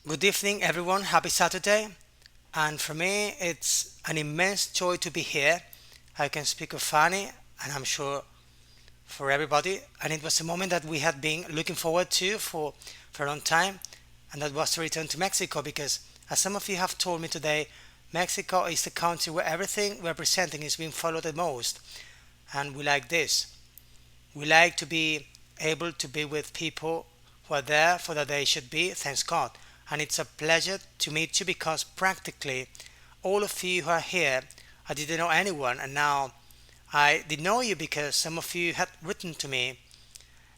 Good evening, everyone. Happy Saturday. And for me, it's an immense joy to be here. I can speak of Fanny, and I'm sure for everybody. And it was a moment that we had been looking forward to for a long time, and that was to return to Mexico because, as some of you have told me today, Mexico is the country where everything we're presenting is being followed the most. And we like this. We like to be able to be with people who are there for that they should be, thanks God. And it's a pleasure to meet you because practically all of you who are here, I didn't know anyone, and now I did know you because some of you had written to me,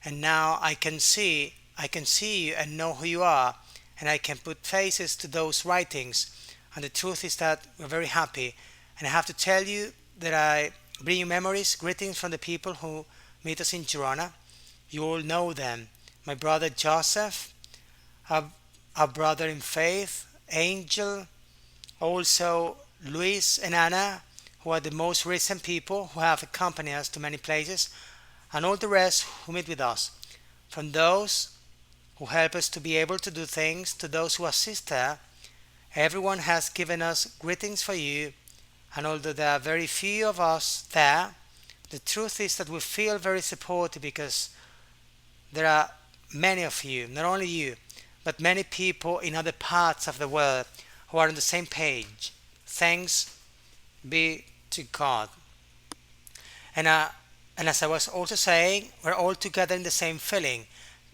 and now I can see you and know who you are, and I can put faces to those writings. And the truth is that we're very happy, and I have to tell you that I bring you memories, greetings from the people who meet us in Girona. You all know them. My brother Joseph, our, our brother in faith, Angel, also Luis and Anna, who are the most recent people who have accompanied us to many places, and all the rest who meet with us. From those who help us to be able to do things to those who assist us, everyone has given us greetings for you, and although there are very few of us there, the truth is that we feel very supported because there are many of you, not only you, but many people in other parts of the world who are on the same page. Thanks be to God. And, uh, and as I was also saying, we're all together in the same feeling.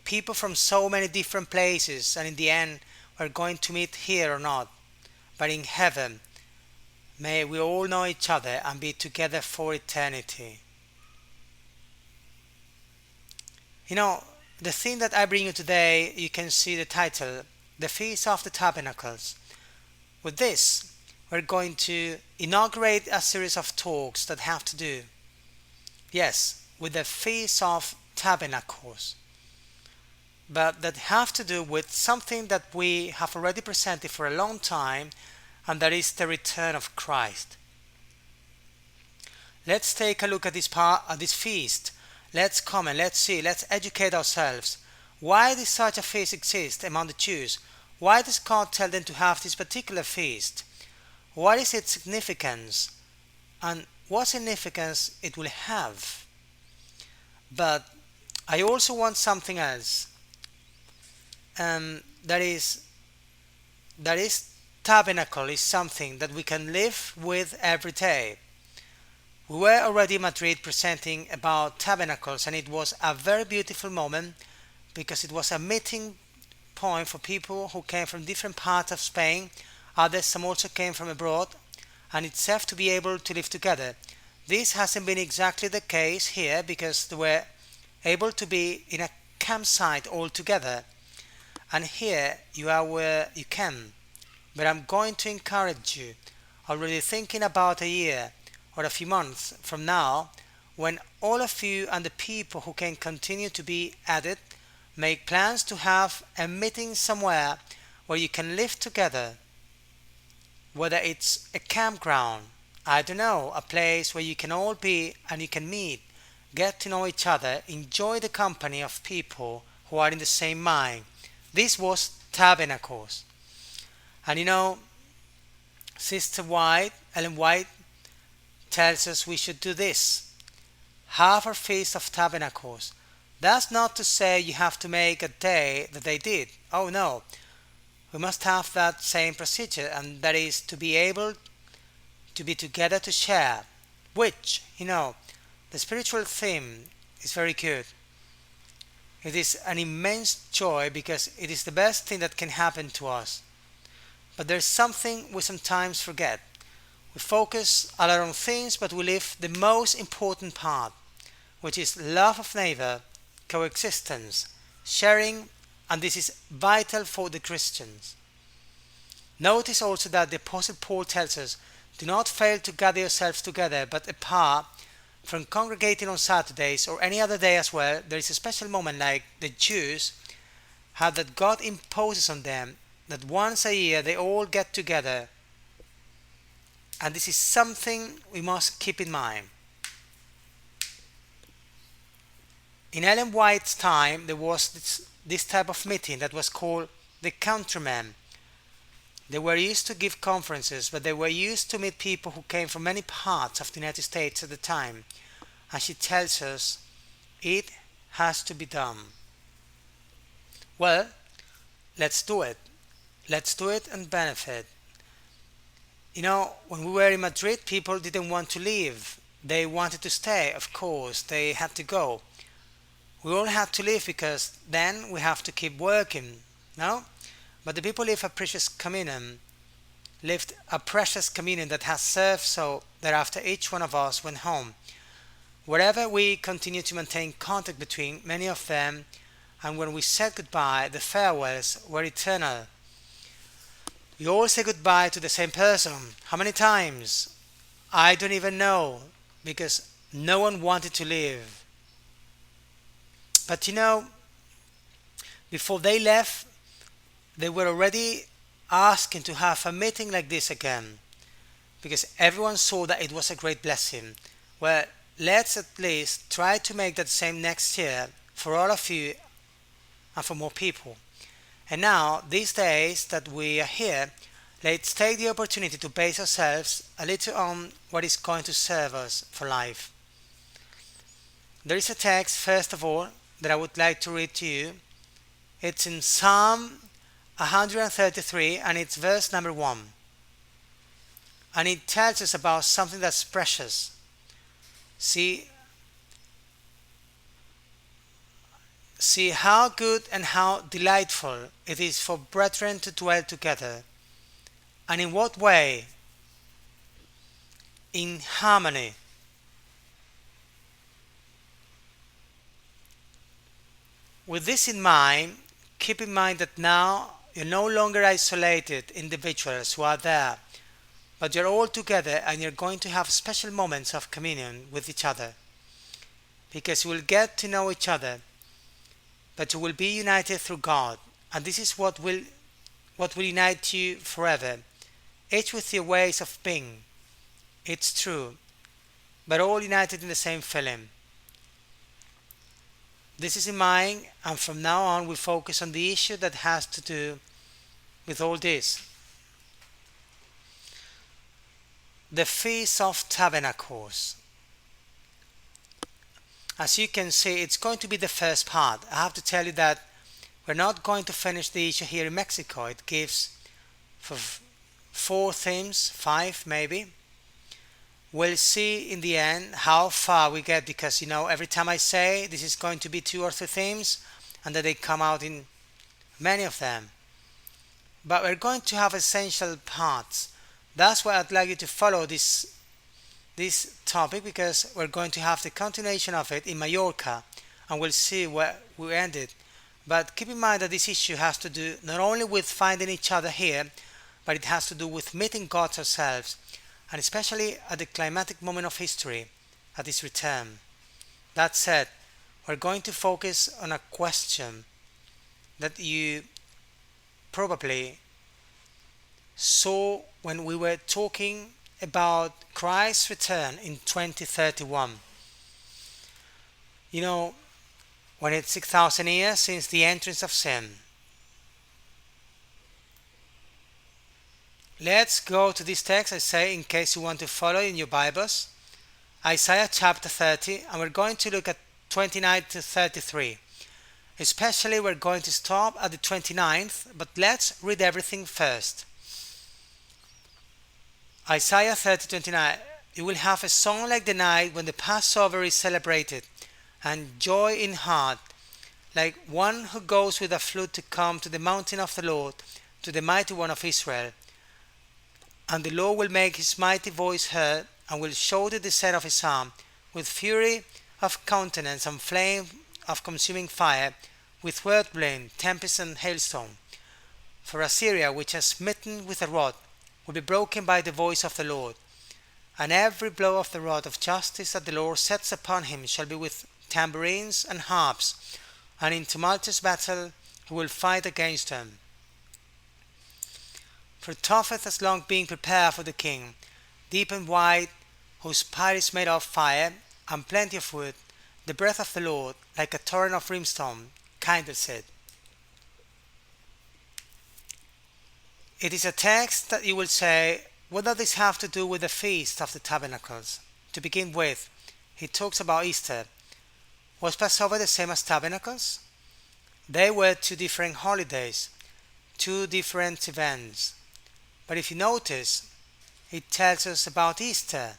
People from so many different places, and in the end, we're going to meet here or not, but in heaven. May we all know each other and be together for eternity. You know, the thing that I bring you today, you can see the title, The Feast of the Tabernacles. With this, we're going to inaugurate a series of talks that have to do, yes, with the Feast of Tabernacles, but that have to do with something that we have already presented for a long time, and that is the return of Christ. Let's take a look at this feast. Let's comment, let's see, let's educate ourselves. Why does such a feast exist among the Jews? Why does God tell them to have this particular feast? What is its significance? And what significance it will have? But I also want something else. That is tabernacle is something that we can live with every day. We were already in Madrid presenting about tabernacles, and it was a very beautiful moment because it was a meeting point for people who came from different parts of Spain. Others, some also came from abroad, and it's safe to be able to live together. This hasn't been exactly the case here because they were able to be in a campsite all together, and here you are where you can. But I'm going to encourage you, already thinking about a year or a few months from now, when all of you and the people who can continue to be added make plans to have a meeting somewhere where you can live together, whether it's a campground, I don't know, a place where you can all be and you can meet, get to know each other, enjoy the company of people who are in the same mind. This was Tabernacles. And you know, Sister White, Ellen White, tells us we should do this. Have our Feast of Tabernacles. That's not to say you have to make a day that they did. Oh no. We must have that same procedure, and that is to be able to be together to share. Which, the spiritual theme is very good. It is an immense joy because it is the best thing that can happen to us. But there's something we sometimes forget. We focus a lot on things, but we leave the most important part, which is love of neighbor, coexistence, sharing, and this is vital for the Christians. Notice also that the Apostle Paul tells us, do not fail to gather yourselves together, but apart from congregating on Saturdays or any other day as well, there is a special moment like the Jews have that God imposes on them, that once a year they all get together. And this is something we must keep in mind. In Ellen White's time, there was this type of meeting that was called the countryman. They were used to give conferences, but they were used to meet people who came from many parts of the United States at the time. And she tells us it has to be done. Well, let's do it. Let's do it and benefit. When we were in Madrid, people didn't want to leave. They wanted to stay, of course. They had to go. We all had to leave because then we have to keep working, no? But the people lived a precious communion that has served so that after each one of us went home, wherever we continued to maintain contact between many of them, and when we said goodbye, the farewells were eternal. We all say goodbye to the same person. How many times? I don't even know, because no one wanted to leave. But before they left, they were already asking to have a meeting like this again, because everyone saw that it was a great blessing. Well, let's at least try to make that same next year for all of you and for more people. And now, these days that we are here, let's take the opportunity to base ourselves a little on what is going to serve us for life. There is a text, first of all, that I would like to read to you. It's in Psalm 133 and it's verse number 1. And it tells us about something that's precious. See how good and how delightful it is for brethren to dwell together. And in what way? In harmony. With this in mind, keep in mind that now you're no longer isolated individuals who are there, but you're all together and you're going to have special moments of communion with each other, because you will get to know each other, but you will be united through God, and this is what will unite you forever, each with your ways of being. It's true, but all united in the same feeling. This is in mind, and from now on we focus on the issue that has to do with all this. The Feast of Tabernacles. As you can see, it's going to be the first part. I have to tell you that we're not going to finish the issue here in Mexico. It gives for 4 themes, 5 maybe. We'll see in the end how far we get, because every time I say this is going to be 2 or 3 themes, and then they come out in many of them. But we're going to have essential parts. That's why I'd like you to follow this topic, because we're going to have the continuation of it in Mallorca, and we'll see where we ended. But keep in mind that this issue has to do not only with finding each other here, but it has to do with meeting God ourselves, and especially at the climatic moment of history, at His return. That said, we're going to focus on a question that you probably saw when we were talking about Christ's return in 2031. When it's 6,000 years since the entrance of sin. Let's go to this text, I say, in case you want to follow in your Bibles. Isaiah chapter 30, and we're going to look at 29 to 33. Especially we're going to stop at the 29th, but let's read everything first. Isaiah 30:29. You will have a song like the night when the Passover is celebrated, and joy in heart, like one who goes with a flute to come to the mountain of the Lord, to the mighty one of Israel. And the Lord will make his mighty voice heard, and will show the descent of his arm, with fury of countenance and flame of consuming fire, with whirlwind, tempest, and hailstone. For Assyria, which has smitten with a rod, will be broken by the voice of the Lord. And every blow of the rod of justice that the Lord sets upon him shall be with tambourines and harps, and in tumultuous battle he will fight against them. For Topheth has long been prepared for the king, deep and wide, whose pile is made of fire, and plenty of wood, the breath of the Lord, like a torrent of brimstone, kindles it. It is a text that you will say, what does this have to do with the Feast of the Tabernacles? To begin with, he talks about Easter. Was Passover the same as Tabernacles? They were two different holidays, two different events. But if you notice, it tells us about Easter.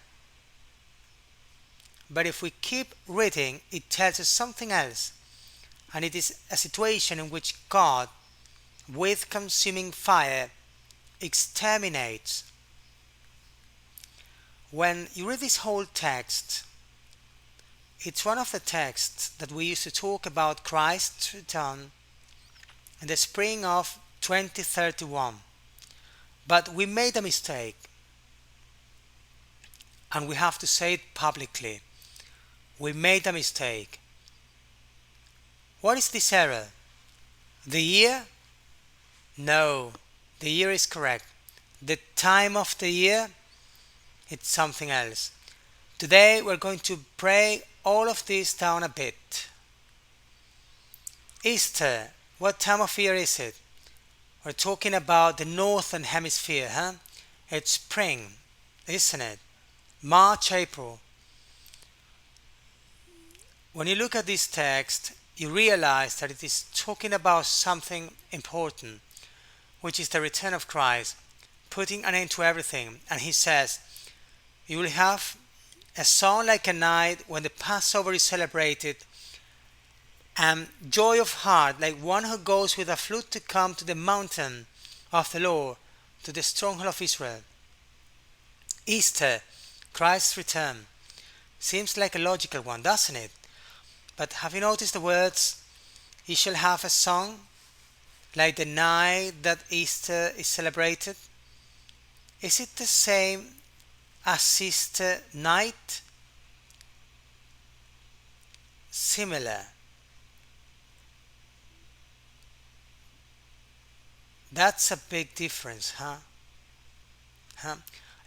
But if we keep reading, it tells us something else. And it is a situation in which God, with consuming fire, exterminates. When you read this whole text, it's one of the texts that we used to talk about Christ's return in the spring of 2031. But we made a mistake, and we have to say it publicly. We made a mistake. What is this error? The year? No, the year is correct. The time of the year? It's something else. Today we're going to break all of this down a bit. Easter, what time of year is it? We're talking about the northern hemisphere, huh? It's spring, isn't it? March, April. When you look at this text, you realize that it is talking about something important, which is the return of Christ, putting an end to everything. And he says, you will have a song like a night when the Passover is celebrated, and joy of heart like one who goes with a flute to come to the mountain of the Lord, to the stronghold of Israel. Easter, Christ's return, seems like a logical one, doesn't it? But have you noticed the words, "Ye shall have a song," like the night that Easter is celebrated? Is it the same as Easter night? Similar. That's a big difference, huh?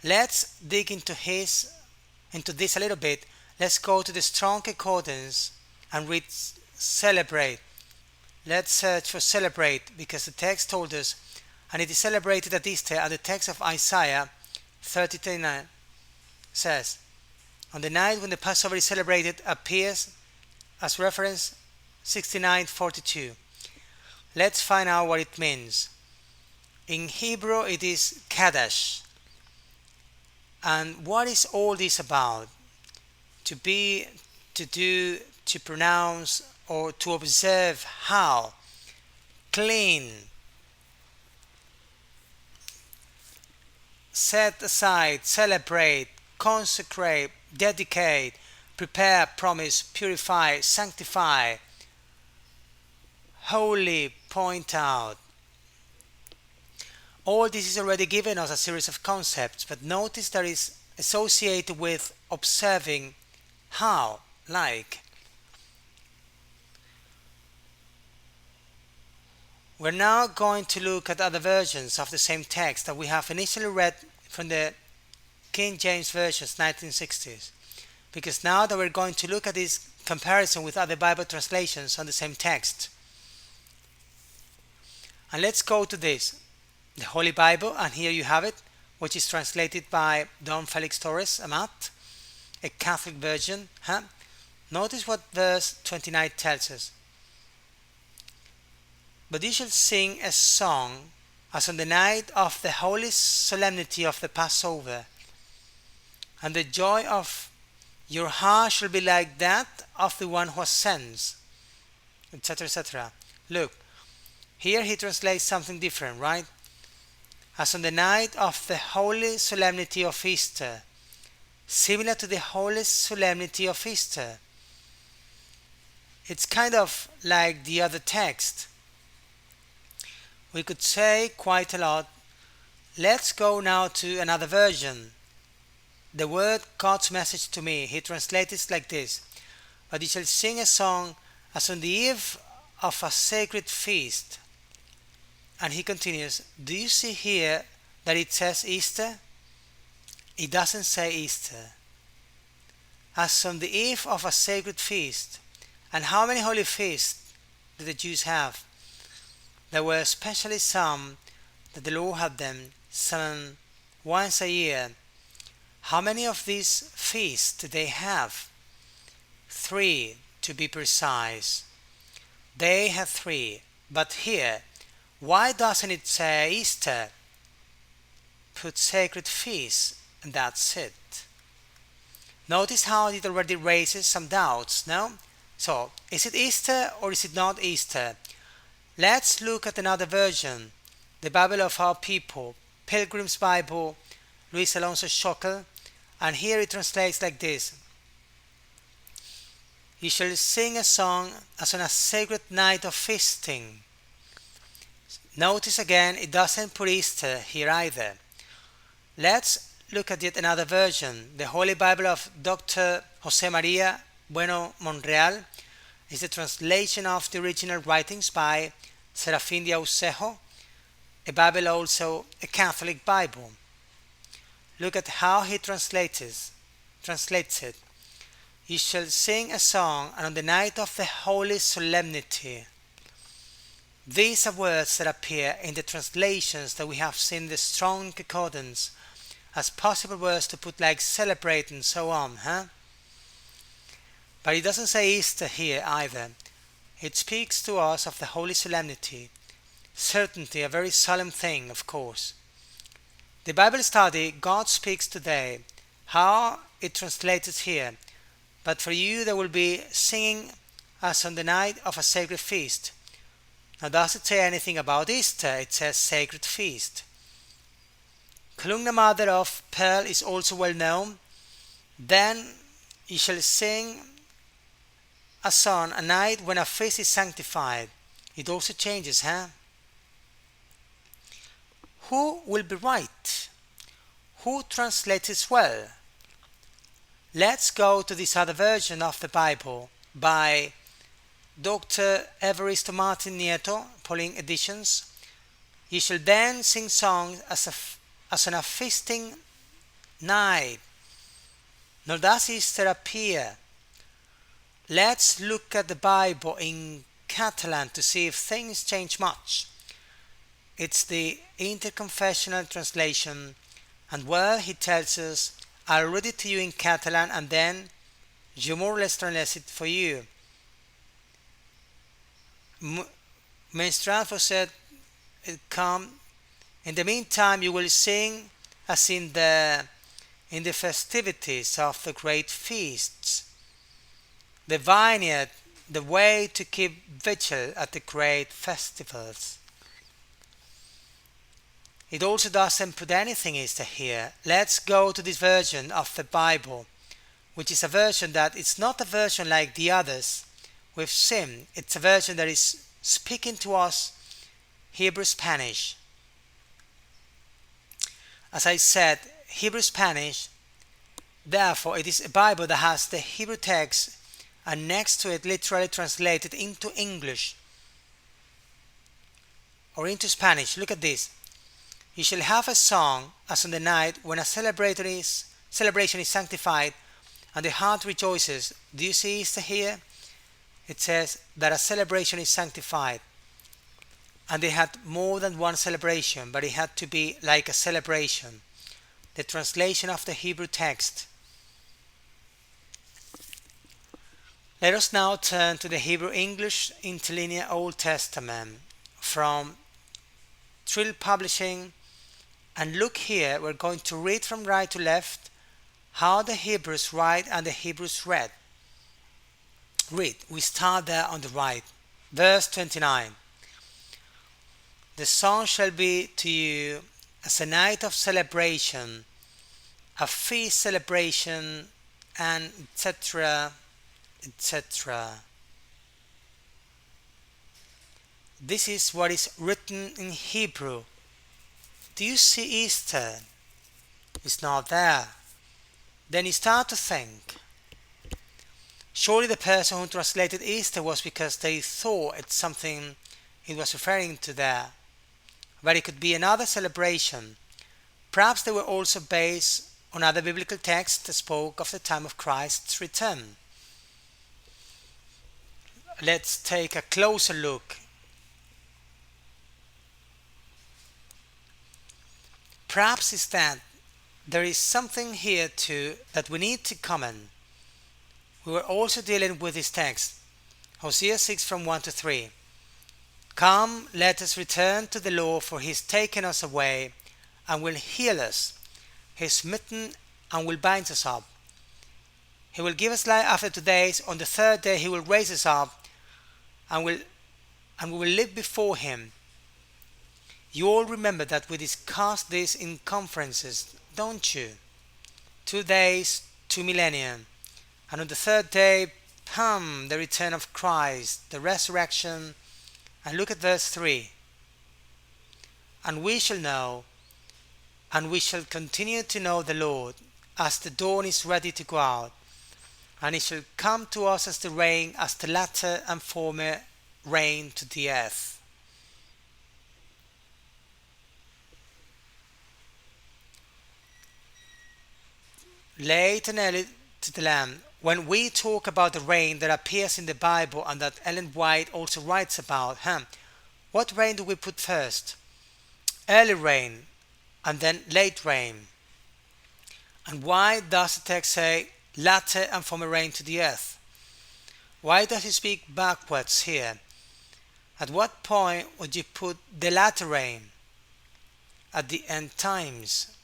Let's dig into this a little bit. Let's go to the strong concordance and read celebrate. Let's search for celebrate, because the text told us, and it is celebrated at Easter, and the text of Isaiah 30:39 says, on the night when the Passover is celebrated appears as reference 69:42. Let's find out what it means. In Hebrew it is Kadash. And what is all this about? To be, to do, to pronounce, or to observe how? Clean. Set aside, celebrate, consecrate, dedicate, prepare, promise, purify, sanctify, holy, point out. All this is already given us a series of concepts, but notice that is associated with observing how, like. We're now going to look at other versions of the same text that we have initially read from the King James versions, 1960s, because now that we're going to look at this comparison with other Bible translations on the same text. And let's go to this, the Holy Bible, and here you have it, which is translated by Don Felix Torres Amat, a Catholic version. Notice what verse 29 tells us. But you shall sing a song as on the night of the holy solemnity of the Passover, and the joy of your heart shall be like that of the one who ascends, etc., etc. Look, here he translates something different, right? As on the night of the holy solemnity of Easter, similar to the holy solemnity of Easter. It's kind of like the other text. We could say quite a lot. Let's go now to another version. The word God's message to me, he translates it like this. But you shall sing a song as on the eve of a sacred feast. And he continues, do you see here that it says Easter? It doesn't say Easter. As on the eve of a sacred feast. And how many holy feasts did the Jews have? There were especially some that the Lord had them some once a year. How many of these feasts did they have? Three, to be precise. They had three. But here, why doesn't it say Easter? Put sacred feasts, and that's it. Notice how it already raises some doubts, no? So, is it Easter or is it not Easter? Let's look at another version, the Bible of our people, Pilgrim's Bible, Luis Alonso Schockel, and here it translates like this: You shall sing a song as on a sacred night of feasting. Notice again, it doesn't put Easter here either. Let's look at yet another version. The Holy Bible of Dr. Jose Maria Bueno Monreal is the translation of the original writings by Serafín de Ausejo, a Bible also a Catholic Bible. Look at how he translates it. You shall sing a song, and on the night of the holy solemnity. These are words that appear in the translations that we have seen the strong concordance as possible words to put like celebrate and so on, But it doesn't say Easter here either. It speaks to us of the holy solemnity. Certainty, a very solemn thing, of course. The Bible study, God speaks today, how it translates here. But for you there will be singing as on the night of a sacred feast. Now does it say anything about Easter? It says sacred feast. Columna mother of pearl is also well known. Then ye shall sing a song a night when a feast is sanctified. It also changes, Who will be right? Who translates it well? Let's go to this other version of the Bible by Dr. Evaristo Martin Nieto, Pauline Editions. Ye shall then sing songs as on a feasting night. Nor does Easter appear. Let's look at the Bible in Catalan to see if things change much. It's the interconfessional translation, and well, he tells us, I'll read it to you in Catalan and then you more or less translate it for you. Menstruant said, come. In the meantime, you will sing as in the festivities of the great feasts. The vineyard, the way to keep vigil at the great festivals. It also doesn't put anything Easter here. Let's go to this version of the Bible, which is a version that it's not a version like the others we've seen. It's a version that is speaking to us Hebrew Spanish. As I said, Hebrew Spanish, therefore it is a Bible that has the Hebrew text and next to it literally translated into English or into Spanish. Look at this. You shall have a song as on the night when a celebration is sanctified and the heart rejoices. Do you see Easter here? It says that a celebration is sanctified. And they had more than one celebration, but it had to be like a celebration. The translation of the Hebrew text. Let us now turn to the Hebrew English Interlinear Old Testament from Trill Publishing, and look here, we're going to read from right to left how the Hebrews write and the Hebrews read. Read, we start there on the right. Verse 29. The song shall be to you as a night of celebration, a feast celebration, and etc., etc. This is what is written in Hebrew. Do you see Easter? It's not there. Then you start to think. Surely the person who translated Easter was because they thought it's something it was referring to there. But it could be another celebration. Perhaps they were also based on other biblical texts that spoke of the time of Christ's return. Let's take a closer look. Perhaps it's that there is something here too that we need to comment. We were also dealing with this text, Hosea 6 from 1 to 3. Come, let us return to the Lord, for he is taken us away, and will heal us. He is smitten, and will bind us up. He will give us life after 2 days. On the third day he will raise us up, and we will live before him. You all remember that we discussed this in conferences, don't you? 2 days, 2 millennia. And on the third day, the return of Christ, the resurrection. And look at verse 3. And we shall know, and we shall continue to know the Lord, as the dawn is ready to go out. And it shall come to us as the rain, as the latter and former rain to the earth. Late and early to the Lamb. When we talk about the rain that appears in the Bible and that Ellen White also writes about, what rain do we put first? Early rain and then late rain. And why does the text say latter and former rain to the earth? Why does he speak backwards here? At what point would you put the latter rain? At the end times.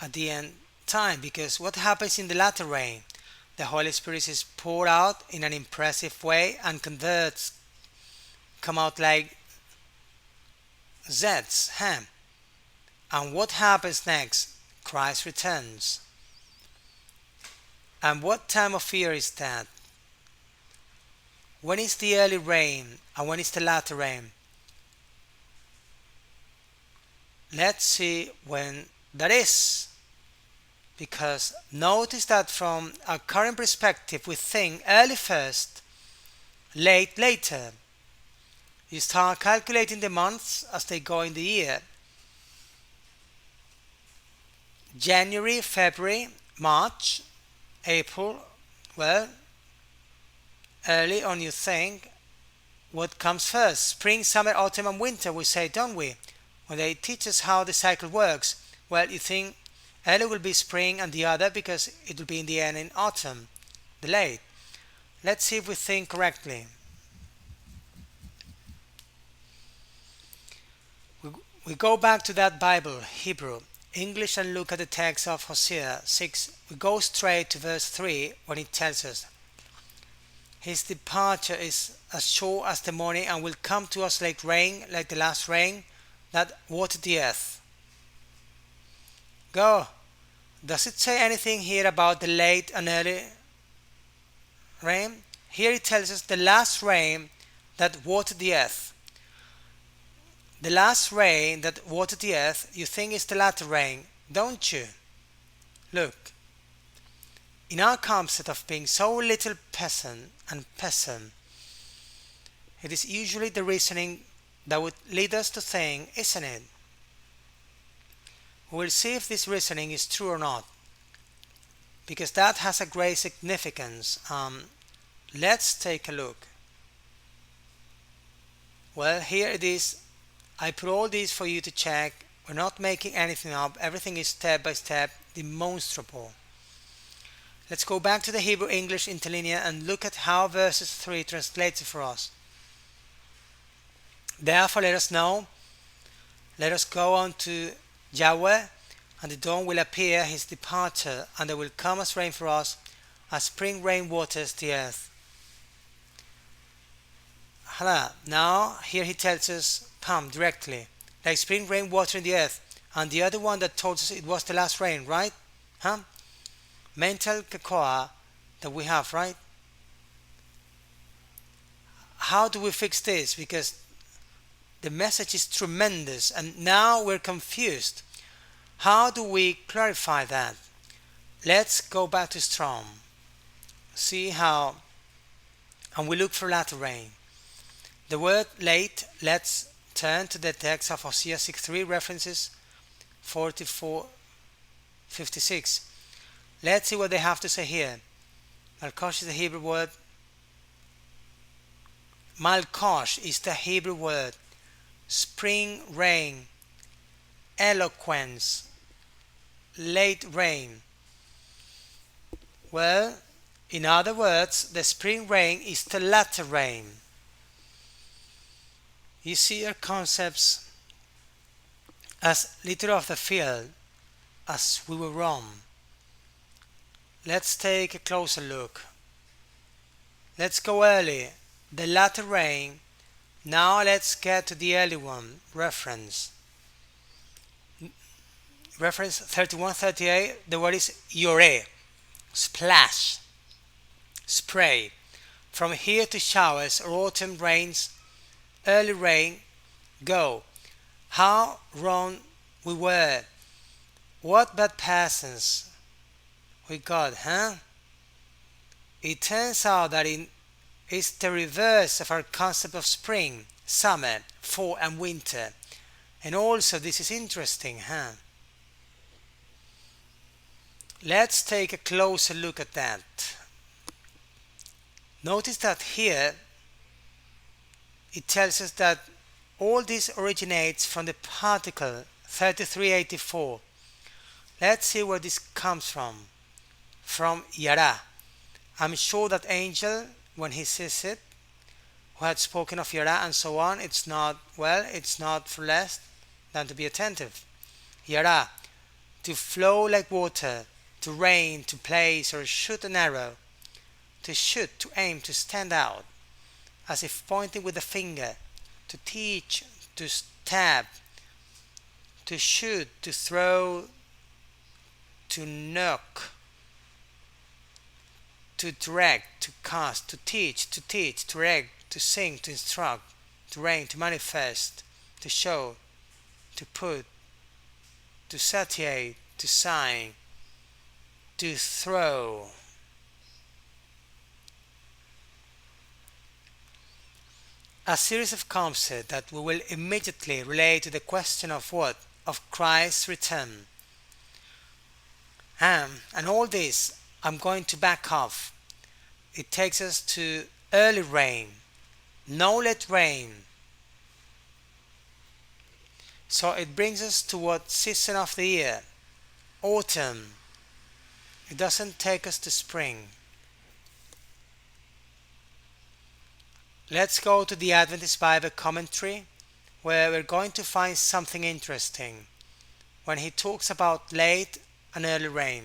At the end time, because what happens in the latter rain? The Holy Spirit is poured out in an impressive way, and converts come out like Z's. And what happens next? Christ returns. And what time of year is that? When is the early rain and when is the latter rain? Let's see when that is. Because notice that from our current perspective we think early first, late later. You start calculating the months as they go in the year. January, February, March, April. Well, early on you think what comes first? Spring, summer, autumn and winter, we say, don't we? When they teach us how the cycle works, well, you think early will be spring and the other because it will be in the end in autumn, the late. Let's see if we think correctly. We go back to that Bible, Hebrew, English, and look at the text of Hosea 6. We go straight to verse 3 when it tells us, his departure is as sure as the morning and will come to us like rain, like the last rain that watered the earth. Go. Does it say anything here about the late and early rain? Here it tells us the last rain that watered the earth. The last rain that watered the earth, you think is the latter rain, don't you? Look. In our concept of being so little peasant and peasant, it is usually the reasoning that would lead us to think, isn't it? We will see if this reasoning is true or not, because that has a great significance. Let's take a look. Well, here it is. I put all these for you to check. We're not making anything up. Everything is step by step demonstrable. Let's go back to the Hebrew English interlinear and look at how verses 3 translates it for us. Therefore let us know. Let us go on to Yahweh, and the dawn will appear, his departure, and there will come as rain for us, as spring rain waters the earth. Now here he tells us, directly, like spring rain watering the earth, and the other one that told us it was the last rain, right? Mental cacoa that we have, right? How do we fix this? Because the message is tremendous and now we're confused. How do we clarify that? Let's go back to Strong. See how, and we look for latter rain. The word late, let's turn to the text of Hosea 6:3, references 44:56. Let's see what they have to say here. Malkosh is the Hebrew word Malkosh is the Hebrew word. Spring rain, eloquence, late rain. Well, in other words, the spring rain is the latter rain. You see your concepts as litter of the field as we will roam. Let's take a closer look. Let's go early. The latter rain. Now let's get to the early one. Reference. Reference 3138. The word is yore. Splash. Spray. From here to showers or autumn rains. Early rain. Go. How wrong we were. What bad persons we got, huh? It turns out that it's the reverse of our concept of spring, summer, fall and winter. And also this is interesting, huh? Let's take a closer look at that. Notice that here it tells us that all this originates from the particle 3384. Let's see where this comes from. From Yara. I'm sure that angel, when he says it, who had spoken of Yara and so on, it's not for less than to be attentive. Yara, to flow like water, to rain, to place or shoot an arrow, to shoot, to aim, to stand out, as if pointing with the finger, to teach, to stab, to shoot, to throw, to knock, to direct, to cast, to teach, to direct, to sing, to instruct, to reign, to manifest, to show, to put, to satiate, to sign, to throw. A series of concepts that we will immediately relate to the question of what? Of Christ's return. And all this I'm going to back off. It takes us to early rain, no late rain. So it brings us to what season of the year? Autumn. It doesn't take us to spring. Let's go to the Adventist Bible commentary, where we're going to find something interesting when he talks about late and early rain.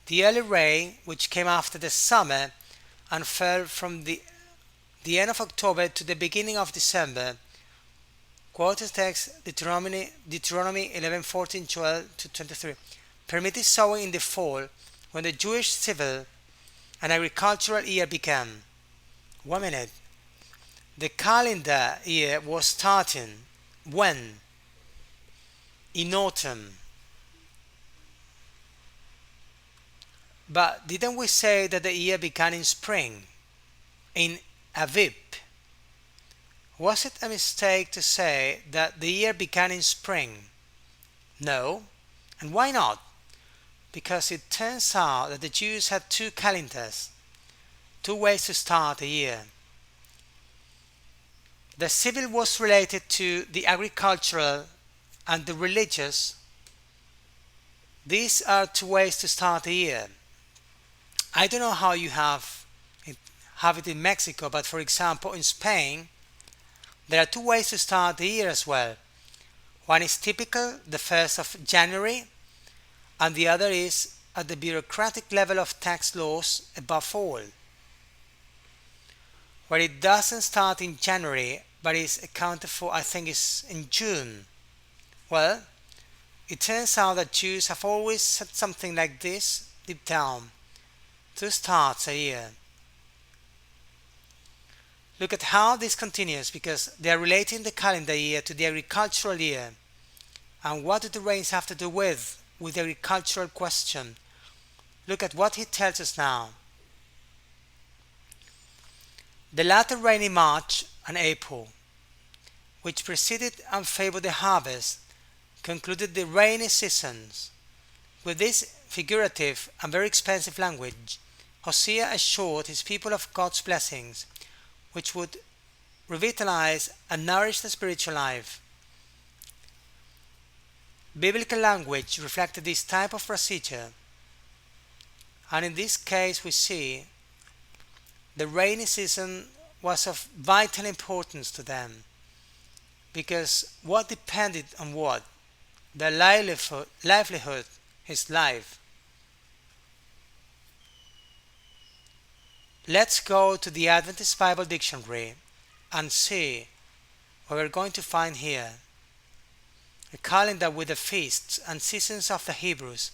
The early rain, which came after the summer and fell from the end of October to the beginning of December, quotes text Deuteronomy 11:14, 12 to 23, permitted sowing in the fall when the Jewish civil and agricultural year began. 1 minute. The calendar year was starting when? In autumn. But didn't we say that the year began in spring? In Aviv? Was it a mistake to say that the year began in spring? No. And why not? Because it turns out that the Jews had two calendars, two ways to start a year. The civil was related to the agricultural and the religious. These are two ways to start a year. I don't know how you have it in Mexico, but for example in Spain there are two ways to start the year as well. One is typical, the 1st of January, and the other is at the bureaucratic level of tax laws above all, where it doesn't start in January but is accounted for, I think, is in June. Well, it turns out that Jews have always said something like this deep down: to start a year. Look at how this continues, because they are relating the calendar year to the agricultural year. And what do the rains have to do with the agricultural question? Look at what he tells us now. The latter rain in March and April, which preceded and favored the harvest, concluded the rainy seasons. With this figurative and very expensive language Hosea assured his people of God's blessings, which would revitalize and nourish the spiritual life. Biblical language reflected this type of procedure, and in this case we see the rainy season was of vital importance to them, because what depended on what? Their livelihood, his life. Let's go to the Adventist Bible Dictionary and see what we're going to find here. A calendar with the feasts and seasons of the Hebrews.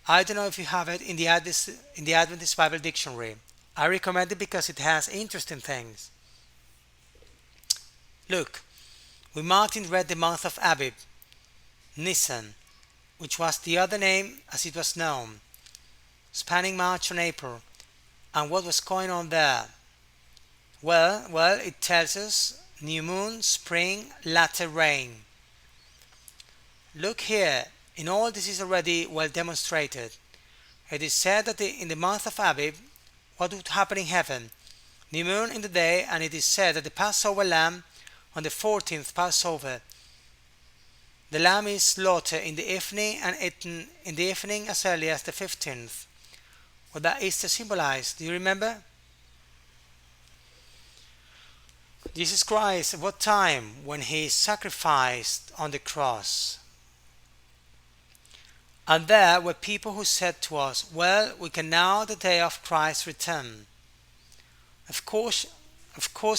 I don't know if you have it in the Adventist Bible Dictionary. I recommend it because it has interesting things. Look, we marked in red the month of Abib, Nisan, which was the other name as it was known, spanning March and April. And what was going on there? Well, it tells us new moon, spring, latter rain. Look here, in all this is already well demonstrated. It is said that in the month of Abib, what would happen in heaven? New moon in the day, and it is said that the Passover lamb on the 14th Passover, the lamb is slaughtered in the evening and eaten in the evening as early as the 15th. What that Easter symbolized, do you remember? Jesus Christ, at what time? When he sacrificed on the cross. And there were people who said to us, well, we can now the day of Christ's return. Of course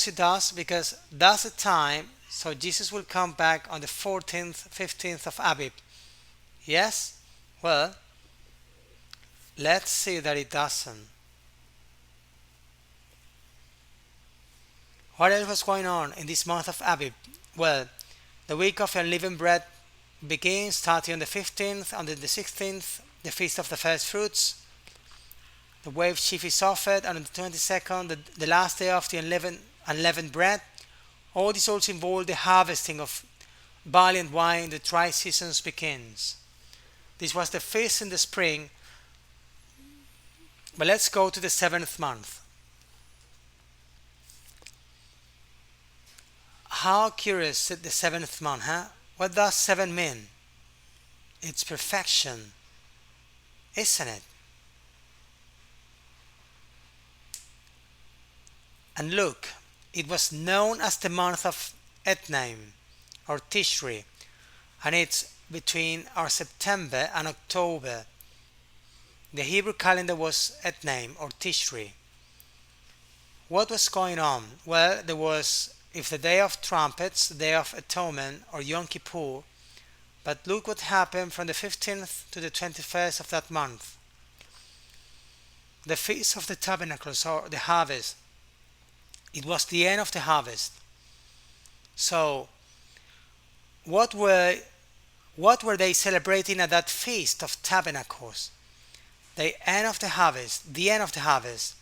it does, because that's the time, so Jesus will come back on the 14th, 15th of Abib. Yes? Well, let's see that it doesn't. What else was going on in this month of Abib? Well, the week of unleavened bread begins starting on the 15th, on the 16th, the Feast of the First Fruits. The wave sheaf is offered, and on the 22nd, the last day of the unleavened bread. All this also involves the harvesting of barley and wine. The dry seasons begins. This was the feast in the spring. But let's go to the 7th month. How curious the 7th month, huh? What does 7 mean? It's perfection, isn't it? And look, it was known as the month of Etnaim or Tishri, and it's between our September and October. The Hebrew calendar was Etnaim or Tishri. What was going on? Well, there was, if the Day of Trumpets, the Day of Atonement, or Yom Kippur, but look what happened from the 15th to the 21st of that month. The Feast of the Tabernacles, or the harvest. It was the end of the harvest. So, what were they celebrating at that Feast of Tabernacles? The end of the harvest, the end of the harvest.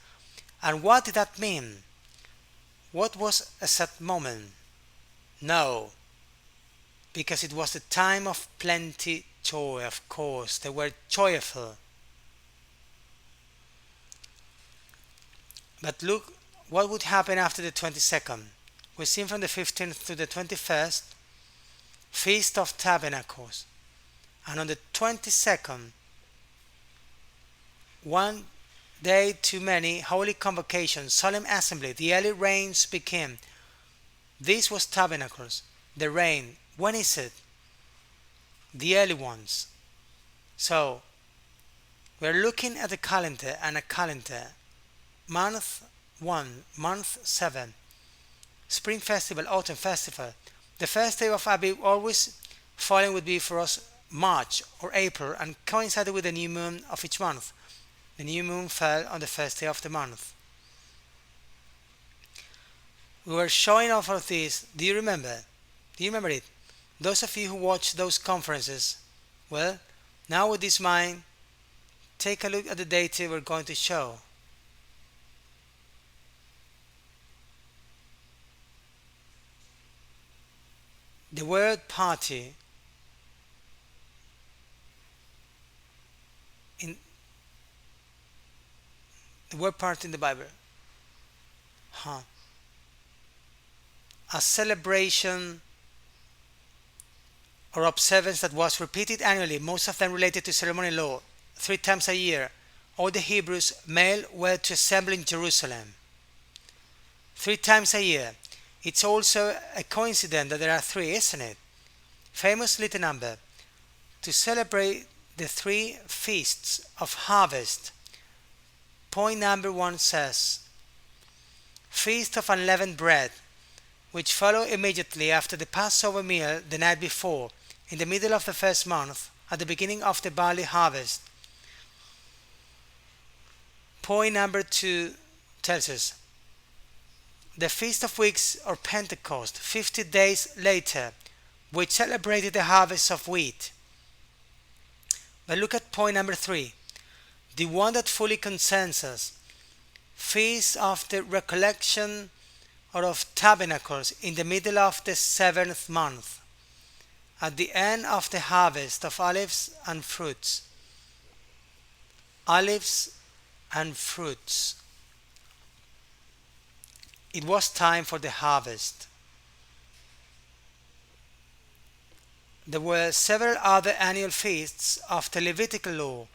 And what did that mean? What was a sad moment? No, because it was the time of plenty joy, of course. They were joyful. But look what would happen after the 22nd. We see from the 15th to the 21st, Feast of Tabernacles. And on the 22nd, one day too many, holy convocation, solemn assembly, the early rains began. This was Tabernacles, the rain. When is it? The early ones. So, we're looking at a calendar and a calendar. Month 1, month 7, Spring Festival, Autumn Festival. The first day of Abib always falling would be for us March or April and coincided with the new moon of each month. The new moon fell on the first day of the month. We were showing off of this. Do you remember? Do you remember it? Those of you who watched those conferences, well, now with this mind, take a look at the data we're going to show. The word party The word part in the Bible. Huh. A celebration or observance that was repeated annually, most of them related to ceremonial law, 3 times a year. All the Hebrews, male, were to assemble in Jerusalem. 3 times a year. It's also a coincidence that there are three, isn't it? Famous little number. To celebrate the three feasts of harvest. Point number 1 says, Feast of Unleavened Bread, which follow immediately after the Passover meal the night before, in the middle of the first month, at the beginning of the barley harvest. Point number 2 tells us, the Feast of Weeks or Pentecost, 50 days later, which celebrated the harvest of wheat. But look at point number 3, the one that fully concerns us, Feast of the Recollection or of Tabernacles, in the middle of the 7th month, at the end of the harvest of olives and fruits. Olives and fruits. It was time for the harvest. There were several other annual feasts of the Levitical law,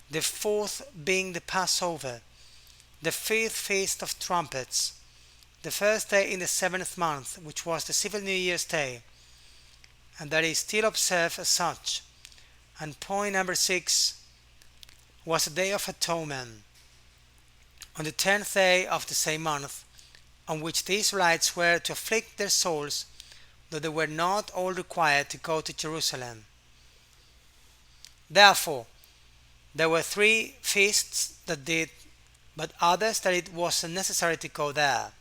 the fourth being the Passover, the fifth Feast of Trumpets, the first day in the 7th month, which was the civil New Year's Day, and that is still observed as such. And point number 6 was the Day of Atonement, on the 10th day of the same month, on which the Israelites were to afflict their souls, though they were not all required to go to Jerusalem. Therefore, there were 3 feasts that did, but others that it wasn't necessary to go there.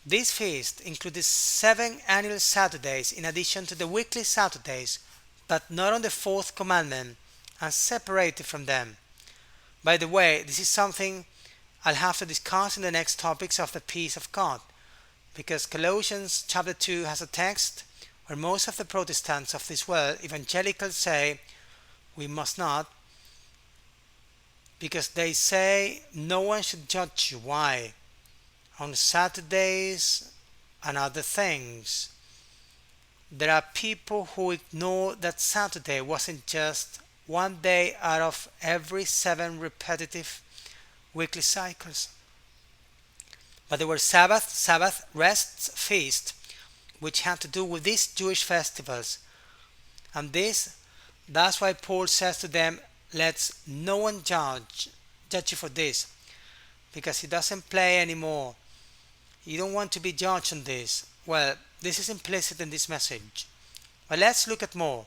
These feasts included 7 annual Saturdays in addition to the weekly Saturdays, but not on the 4th commandment and separated from them. By the way, this is something I'll have to discuss in the next topics of the peace of God, because Colossians chapter 2 has a text where most of the Protestants of this world, evangelicals, say we must not, because they say no one should judge you. Why? On Saturdays and other things. There are people who ignore that Saturday wasn't just one day out of every 7 repetitive weekly cycles, but there were Sabbath, rests, feast, which had to do with these Jewish festivals. And that's why Paul says to them, let no one judge you for this, because he doesn't play anymore. You don't want to be judged on this. Well, this is implicit in this message. But let's look at more.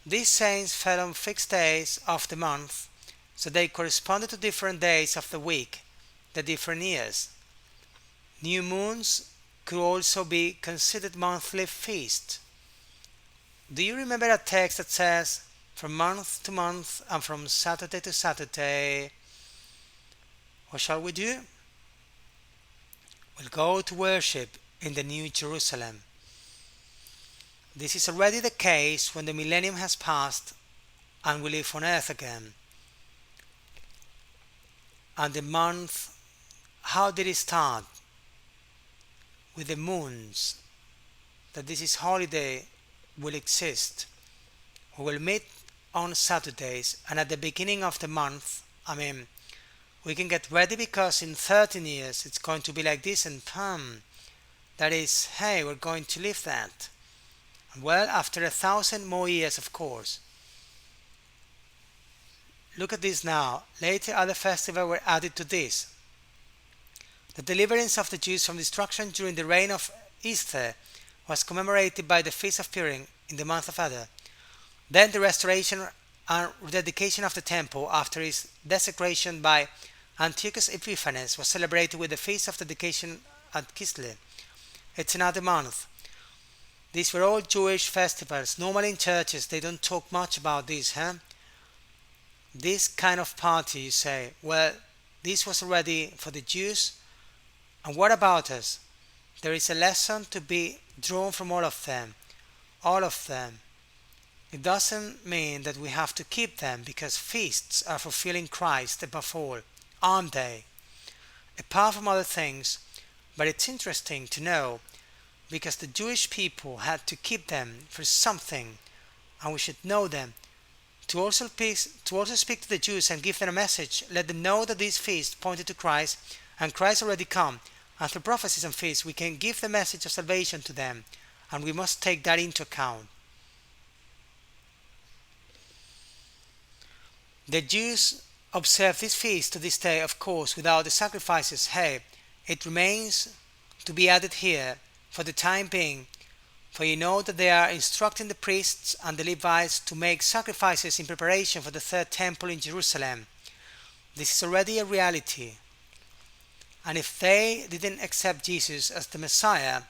These saints fell on fixed days of the month, so they corresponded to different days of the week, the different years. New moons could also be considered monthly feasts. Do you remember a text that says, from month to month and from Saturday to Saturday? What shall we do? We'll go to worship in the New Jerusalem. This is already the case when the millennium has passed and we live on earth again. And the month, how did it start? With the moons, that this is holiday will exist. We will meet on Saturdays, and at the beginning of the month, we can get ready because in 13 years it's going to be like this, and that is, hey, we're going to live that. Well, after 1,000 more years, of course. Look at this now. Later other festivals were added to this. The deliverance of the Jews from destruction during the reign of Esther was commemorated by the Feast of Purim in the month of Adar. Then the restoration and rededication of the temple after its desecration by Antiochus Epiphanes was celebrated with the Feast of Dedication at Kislev. It's another month. These were all Jewish festivals. Normally in churches they don't talk much about this, This kind of party, you say, well, this was already for the Jews, and what about us? There is a lesson to be drawn from all of them. All of them. It doesn't mean that we have to keep them, because feasts are fulfilling Christ above all. aren't they? Apart from other things, but it's interesting to know because the Jewish people had to keep them for something, and we should know them. To also speak to the Jews and give them a message, let them know that this feast pointed to Christ, and Christ already come. And through prophecies and feasts, we can give the message of salvation to them, and we must take that into account. The Jews observe this feast to this day, of course, without the sacrifices. Hey, it remains to be added here for the time being, for you know that they are instructing the priests and the Levites to make sacrifices in preparation for the third temple in Jerusalem. This is already a reality. And if they didn't accept Jesus as the Messiah,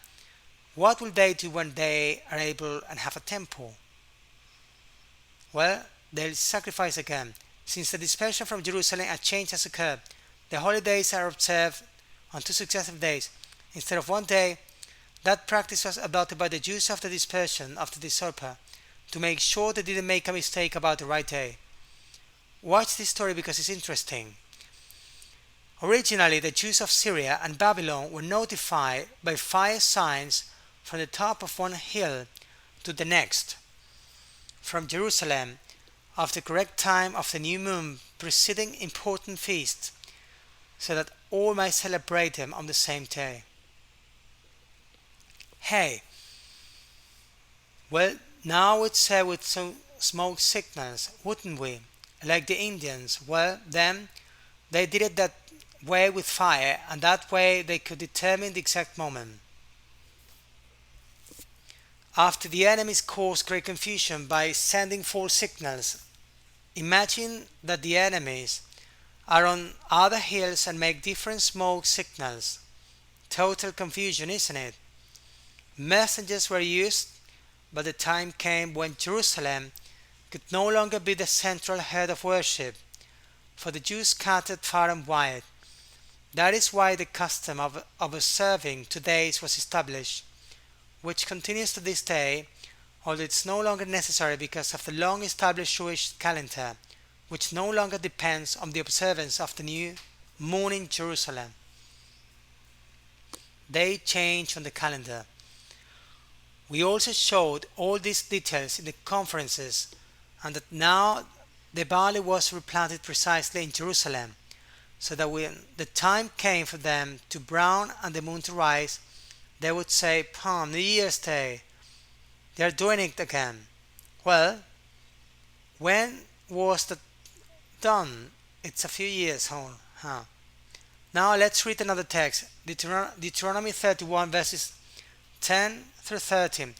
what will they do when they are able and have a temple? Well, they'll sacrifice again. Since the dispersion from Jerusalem, a change has occurred. The holy days are observed on 2 successive days instead of one day. That practice was adopted by the Jews after dispersion, after the usurper, to make sure they didn't make a mistake about the right day. Watch this story because it's interesting. Originally, the Jews of Syria and Babylon were notified by fire signs from the top of one hill to the next, from Jerusalem, of the correct time of the new moon preceding important feasts, so that all might celebrate them on the same day. Hey, well, now we'd say with some smoke signals, wouldn't we? Like the Indians. Well, then they did it that way with fire, and that way they could determine the exact moment. After the enemies caused great confusion by sending false signals, imagine that the enemies are on other hills and make different smoke signals. Total confusion, isn't it? Messengers were used, but the time came when Jerusalem could no longer be the central head of worship, for the Jews scattered far and wide. That is why the custom of observing 2 days was established, which continues to this day, although it's no longer necessary because of the long-established Jewish calendar, which no longer depends on the observance of the new moon in Jerusalem. They changed on the calendar. We also showed all these details in the conferences, and that now the barley was replanted precisely in Jerusalem, so that when the time came for them to brown and the moon to rise, they would say, Palm, New Year's Day. They are doing it again. Well, when was that done? It's a few years old, huh? Now let's read another text, Deuteronomy 31 verses 10 through 13.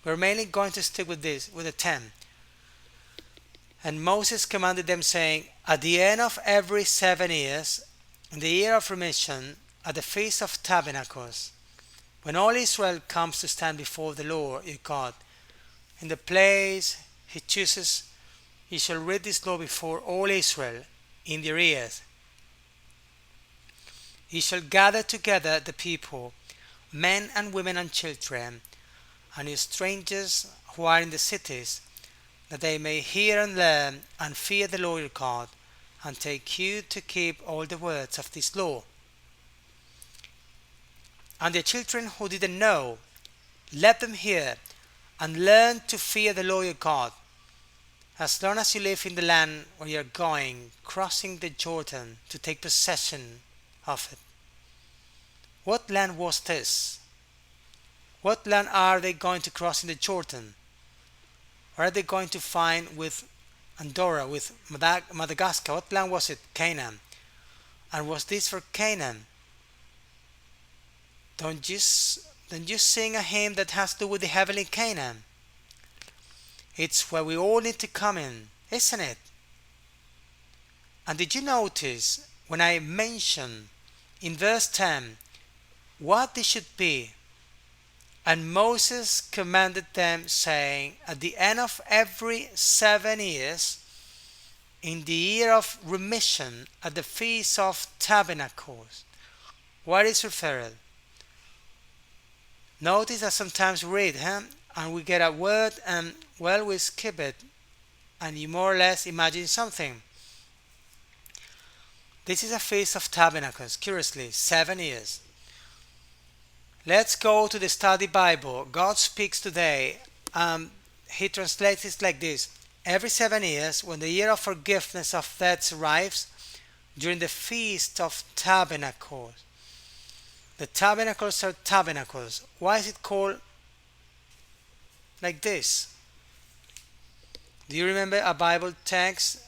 We're mainly going to stick with this, with the 10. And Moses commanded them, saying, At the end of every 7 years, in the year of remission, at the Feast of Tabernacles, when all Israel comes to stand before the Lord your God, in the place he chooses, you shall read this law before all Israel in their ears. You shall gather together the people, men and women and children, and you strangers who are in the cities, that they may hear and learn and fear the Lord your God, and take heed to keep all the words of this law. And the children who didn't know, let them hear and learn to fear the Lord your God, as long as you live in the land where you are going, crossing the Jordan to take possession of it. What land was this? What land are they going to cross in the Jordan? What are they going to find with Andorra, with Madagascar? What land was it? Canaan. And was this for Canaan? Don't you sing a hymn that has to do with the heavenly Canaan? It's where we all need to come in, isn't it? And did you notice when I mentioned in verse 10 what this should be? And Moses commanded them, saying, At the end of every 7 years, in the year of remission, at the Feast of Tabernacles. What is referred? Notice that sometimes we read, and we get a word and, well, we skip it, and you more or less imagine something. This is a Feast of Tabernacles, curiously, 7 years. Let's go to the study Bible. God speaks today. He translates it like this: every 7 years, when the year of forgiveness of debts arrives, during the Feast of Tabernacles. The tabernacles are tabernacles. Why is it called like this? Do you remember a Bible text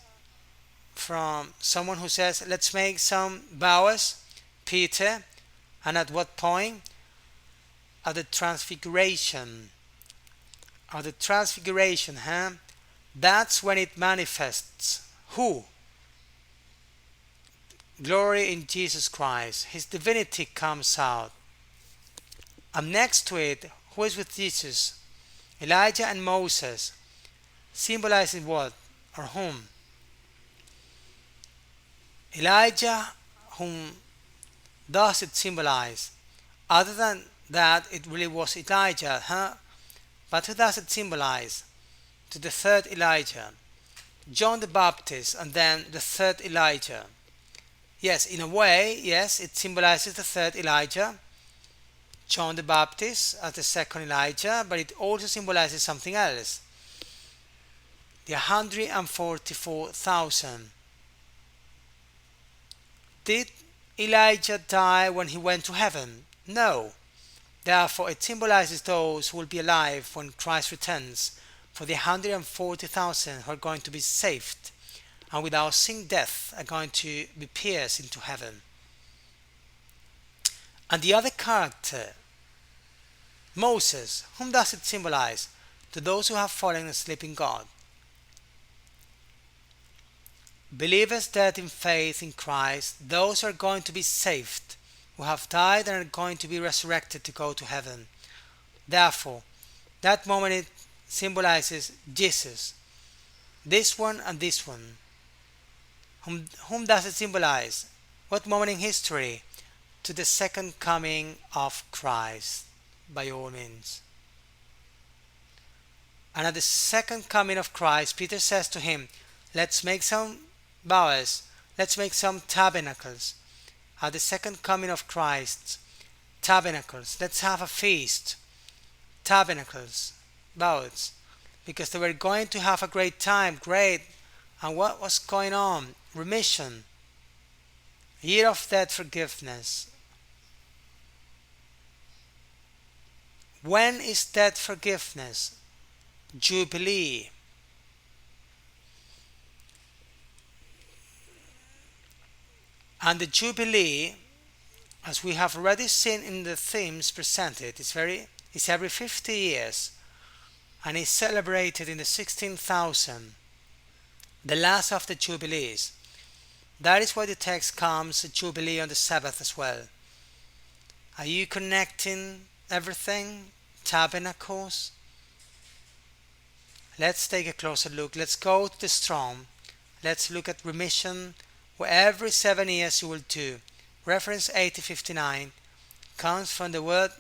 from someone who says, let's make some vows, Peter, and at what point? At the transfiguration. At the transfiguration, huh? That's when it manifests. Who? Glory in Jesus Christ. His divinity comes out. And next to it, who is with Jesus? Elijah and Moses. Symbolizing what? Or whom? Elijah, whom does it symbolize? Other than that, it really was Elijah, huh? But who does it symbolize? To the third Elijah. John the Baptist, and then the third Elijah. Yes, in a way, yes, it symbolizes the third Elijah, John the Baptist as the second Elijah, but it also symbolizes something else. The 144,000. Did Elijah die when he went to heaven? No. Therefore, it symbolizes those who will be alive when Christ returns, for the 140,000 who are going to be saved and without seeing death are going to be pierced into heaven. And the other character, Moses, whom does it symbolize? To those who have fallen asleep in God. Believers dead in faith in Christ, those who are going to be saved, who have died and are going to be resurrected to go to heaven. Therefore, that moment it symbolizes Jesus, this one and this one. Whom does it symbolize? What moment in history? To the second coming of Christ, by all means. And at the second coming of Christ, Peter says to him, let's make some vows, let's make some tabernacles. At the second coming of Christ, tabernacles, let's have a feast, tabernacles, vows, because they were going to have a great time, great. And what was going on? Remission, year of debt forgiveness. When is debt forgiveness? Jubilee. And the Jubilee, as we have already seen in the themes presented, is every 50 years and is celebrated in the 16,000, the last of the Jubilees. That is why the text comes, a Jubilee on the Sabbath as well. Are you connecting everything? Tabernacles? Let's take a closer look. Let's go to the Strong. Let's look at remission, where every 7 years you will do. Reference 8059 comes from the word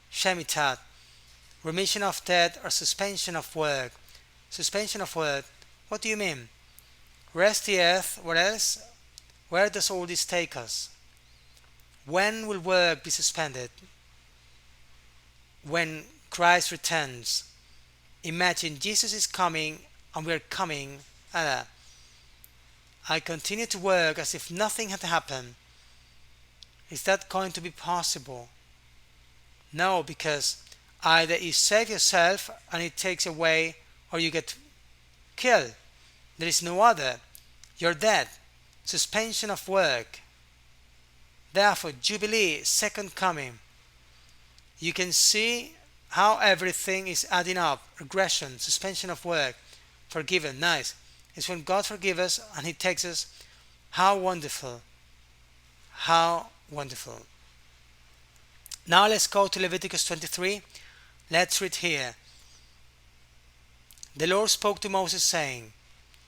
Shemitat, remission of debt or suspension of work. Suspension of work, what do you mean? Rest the earth, what else? Where does all this take us? When will work be suspended? When Christ returns. Imagine Jesus is coming and we're coming. I continue to work as if nothing had happened. Is that going to be possible? No, because either you save yourself and it takes away, or you get killed. There is no other. You're dead. Suspension of work. Therefore, Jubilee, second coming. You can see how everything is adding up. Regression, suspension of work, forgiven. Nice. It's when God forgives us and He takes us. How wonderful. How wonderful. Now let's go to Leviticus 23. Let's read here. The Lord spoke to Moses, saying,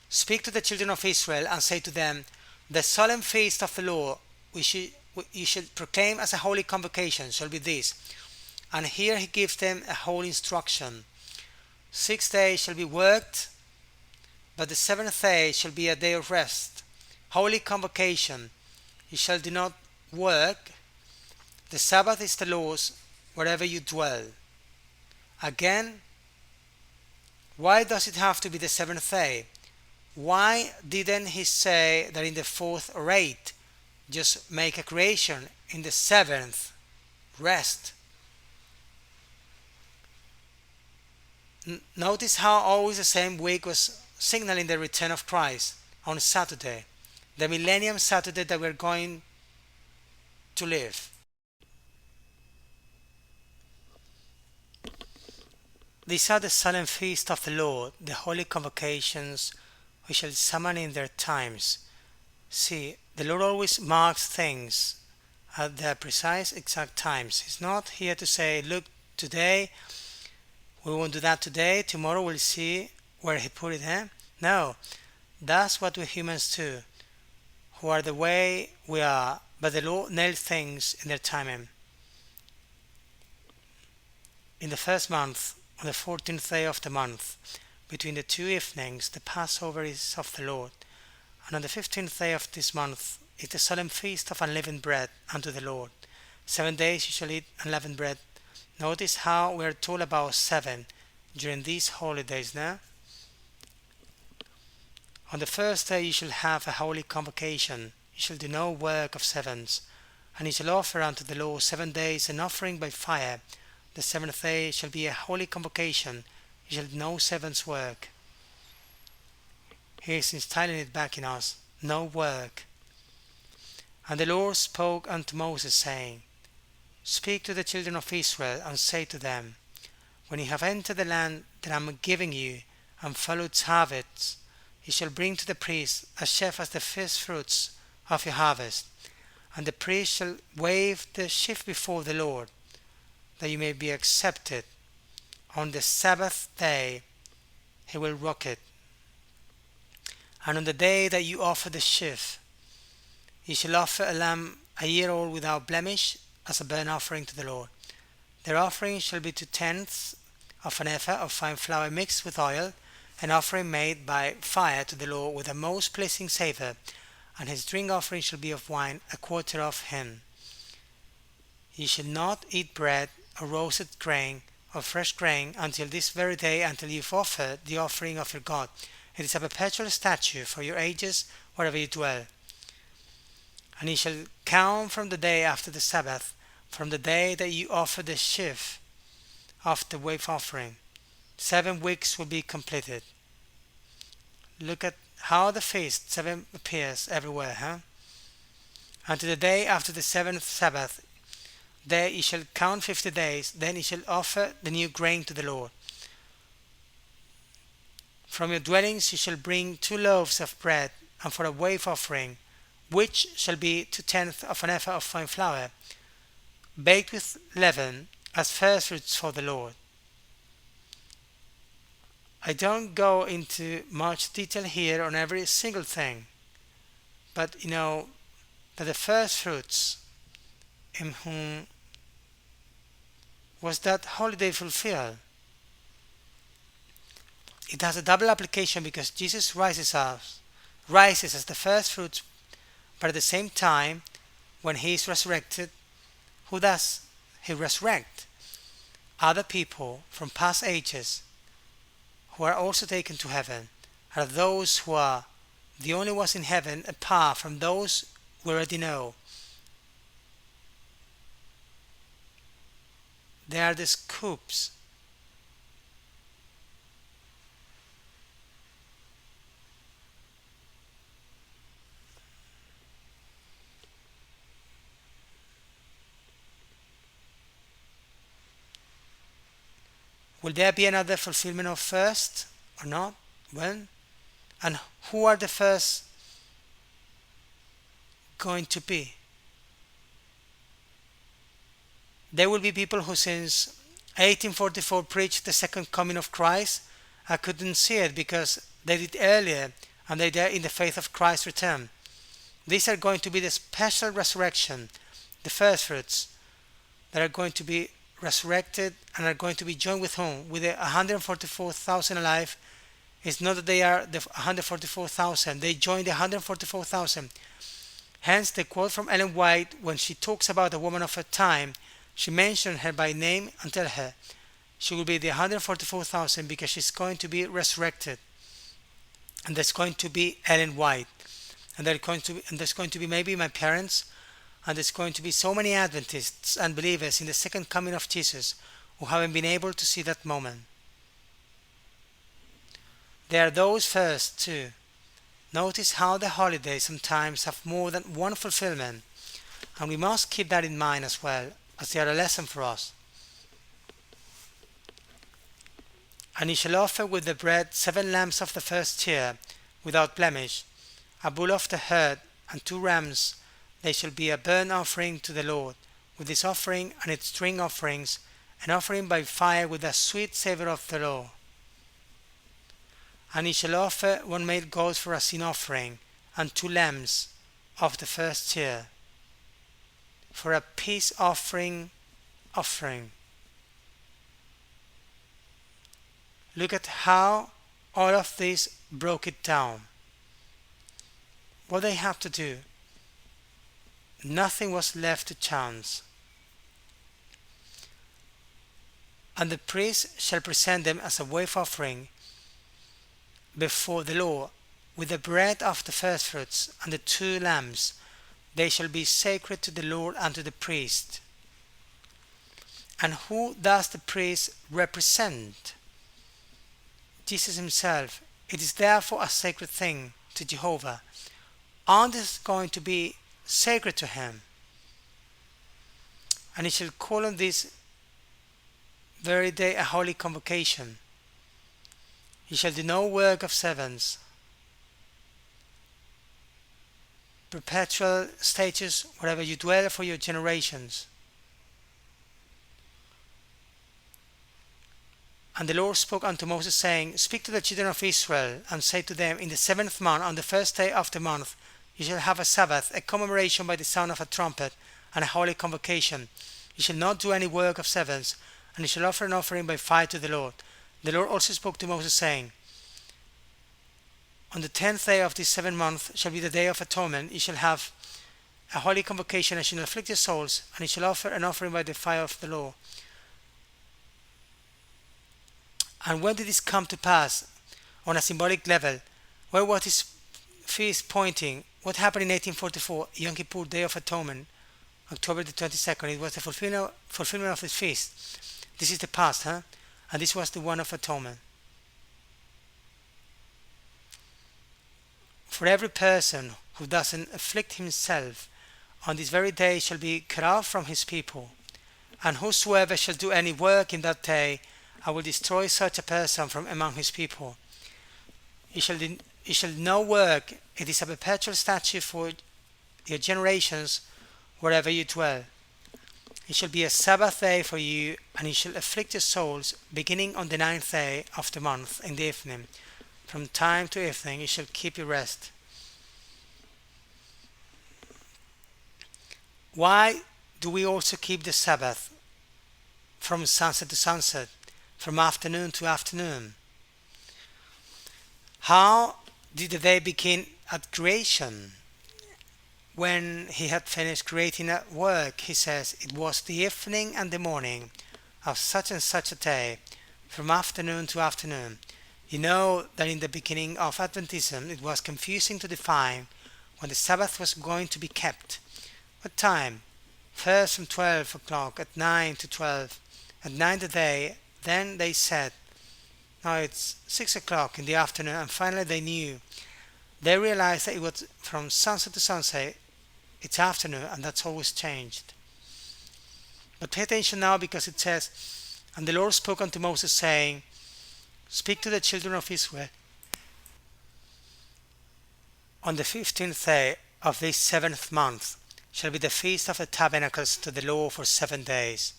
speak to the children of Israel and say to them, the solemn feast of the Lord you should proclaim as a holy convocation shall be this. And here he gives them a whole instruction. 6 days shall be worked, but the seventh day shall be a day of rest. Holy convocation. You shall do not work. The Sabbath is the Lord's wherever you dwell. Again, why does it have to be the seventh day? Why didn't he say that in the fourth or eighth? Just make a creation in the seventh. Rest. Notice how always the same week was signaling the return of Christ on Saturday, the Millennium Saturday that we're going to live. These are the solemn feasts of the Lord, the holy convocations we shall summon in their times. See, the Lord always marks things at their precise exact times. He's not here to say, look, today we won't do that today, tomorrow we'll see where he put it, eh? No, that's what we humans do, who are the way we are, but the Lord nailed things in their timing. In the first month, on the 14th day of the month, between the two evenings, the Passover is of the Lord, and on the 15th day of this month is the solemn feast of unleavened bread unto the Lord. 7 days you shall eat unleavened bread. Notice how we are told about 7 during these holidays now. On the first day you shall have a holy convocation. You shall do no work of sevens, and you shall offer unto the Lord 7 days an offering by fire. The seventh day shall be a holy convocation. You shall do no sevens work. He is instilling it back in us. No work. And the Lord spoke unto Moses, saying, Speak to the children of Israel, and say to them, When you have entered the land that I am giving you, and followed its habits, you shall bring to the priest a sheaf as the first fruits of your harvest. And the priest shall wave the sheaf before the Lord, that you may be accepted. On the Sabbath day he will rock it. And on the day that you offer the sheaf, you shall offer a lamb a year old without blemish as a burnt offering to the Lord. Their offering shall be 2/10 of an ephah of fine flour mixed with oil, an offering made by fire to the Lord with a most pleasing savour, and his drink offering shall be of wine, 1/4 of hin. Ye shall not eat bread or roasted grain or fresh grain until this very day, until you've offered the offering of your God. It is a perpetual statute for your ages wherever you dwell. And ye shall count from the day after the Sabbath, from the day that you offer the sheaf of the wave offering. 7 weeks will be completed. Look at how the feast 7 appears everywhere, huh? Until the day after the 7th Sabbath, there ye shall count 50 days, then ye shall offer the new grain to the Lord. From your dwellings ye shall bring 2 loaves of bread, and for a wave offering, which shall be 2/10 of an ephah of fine flour, baked with leaven, as first fruits for the Lord. I don't go into much detail here on every single thing, but you know that the first fruits in whom was that holiday fulfilled. It has a double application because Jesus rises as the first fruits, but at the same time, when he is resurrected, who does he resurrect? Other people from past ages who are also taken to heaven are those who are the only ones in heaven apart from those we already know. They are the scoops. Will there be another fulfillment of first or not? When? And who are the first going to be? There will be people who since 1844 preached the second coming of Christ. I couldn't see it because they did earlier and they died in the faith of Christ's return. These are going to be the special resurrection, the first fruits that are going to be resurrected and are going to be joined with whom? With the 144,000 alive. It's not that they are the 144,000. They join the 144,000. Hence the quote from Ellen White: when she talks about a woman of her time, she mentioned her by name and tell her she will be the 144,000 because she's going to be resurrected, and there's going to be Ellen White, and there's going to be maybe my parents, and there's going to be so many Adventists and believers in the second coming of Jesus who haven't been able to see that moment. There are those first too. Notice how the holidays sometimes have more than one fulfillment, and we must keep that in mind as well, as they are a lesson for us. And he shall offer with the bread 7 lambs of the first year, without blemish, a bull of the herd, and 2 rams. They shall be a burnt offering to the Lord, with this offering and its drink offerings, an offering by fire with a sweet savour of the law. And he shall offer 1 male goat for a sin offering, and 2 lambs of the first year, for a peace offering. Look at how all of this broke it down. What they have to do. Nothing was left to chance. And the priest shall present them as a wave offering before the Lord, with the bread of the firstfruits and the 2 lambs. They shall be sacred to the Lord and to the priest. And who does the priest represent? Jesus himself. It is therefore a sacred thing to Jehovah, and is going to be sacred to him. And he shall call on this very day a holy convocation. He shall do no work of servants, perpetual status wherever you dwell for your generations. And the Lord spoke unto Moses, saying, Speak to the children of Israel, and say to them, In the 7th month, on the first day of the month, you shall have a Sabbath, a commemoration by the sound of a trumpet, and a holy convocation. You shall not do any work of servants, and you shall offer an offering by fire to the Lord. The Lord also spoke to Moses, saying, On the 10th day of this 7th month shall be the day of atonement. You shall have a holy convocation, and shall afflict your souls, and you shall offer an offering by the fire of the Lord. And when did this come to pass on a symbolic level? Where was this feast pointing? What happened in 1844, Yom Kippur, Day of Atonement, October the 22nd? It was the fulfillment of this feast. This is the past, huh? And this was the one of atonement. For every person who doesn't afflict himself on this very day shall be cut off from his people. And whosoever shall do any work in that day, I will destroy such a person from among his people. He shall no work. It is a perpetual statute for your generations wherever you dwell. It shall be a Sabbath day for you, and he shall afflict your souls, beginning on the 9th day of the month in the evening. From time to evening he shall keep you rest. Why do we also keep the Sabbath from sunset to sunset, from afternoon to afternoon? How did the day begin at creation? When he had finished creating a work, he says, it was the evening and the morning of such and such a day, from afternoon to afternoon. You know that in the beginning of Adventism it was confusing to define when the Sabbath was going to be kept. What time? First from 12 o'clock, at 9 to 12, at 9 the day. Then they said, now it's 6 o'clock in the afternoon, and finally they knew. They realized that it was from sunset to sunset, it's afternoon, and that's always changed. But pay attention now, because it says, and the Lord spoke unto Moses, saying, Speak to the children of Israel. On the 15th day of this 7th month shall be the Feast of the Tabernacles to the Lord for 7 days.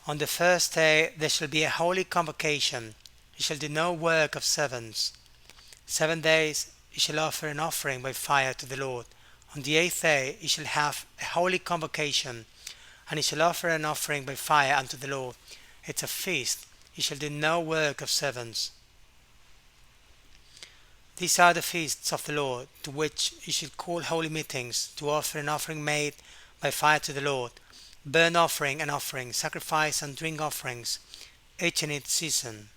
On the first day there shall be a holy convocation. You shall do no work of servants. 7 days you shall offer an offering by fire to the Lord. On the 8th day you shall have a holy convocation, and you shall offer an offering by fire unto the Lord. It's a feast. You shall do no work of servants. These are the feasts of the Lord, to which you should call holy meetings, to offer an offering made by fire to the Lord, burnt offering and offering, sacrifice and drink offerings, each in its season,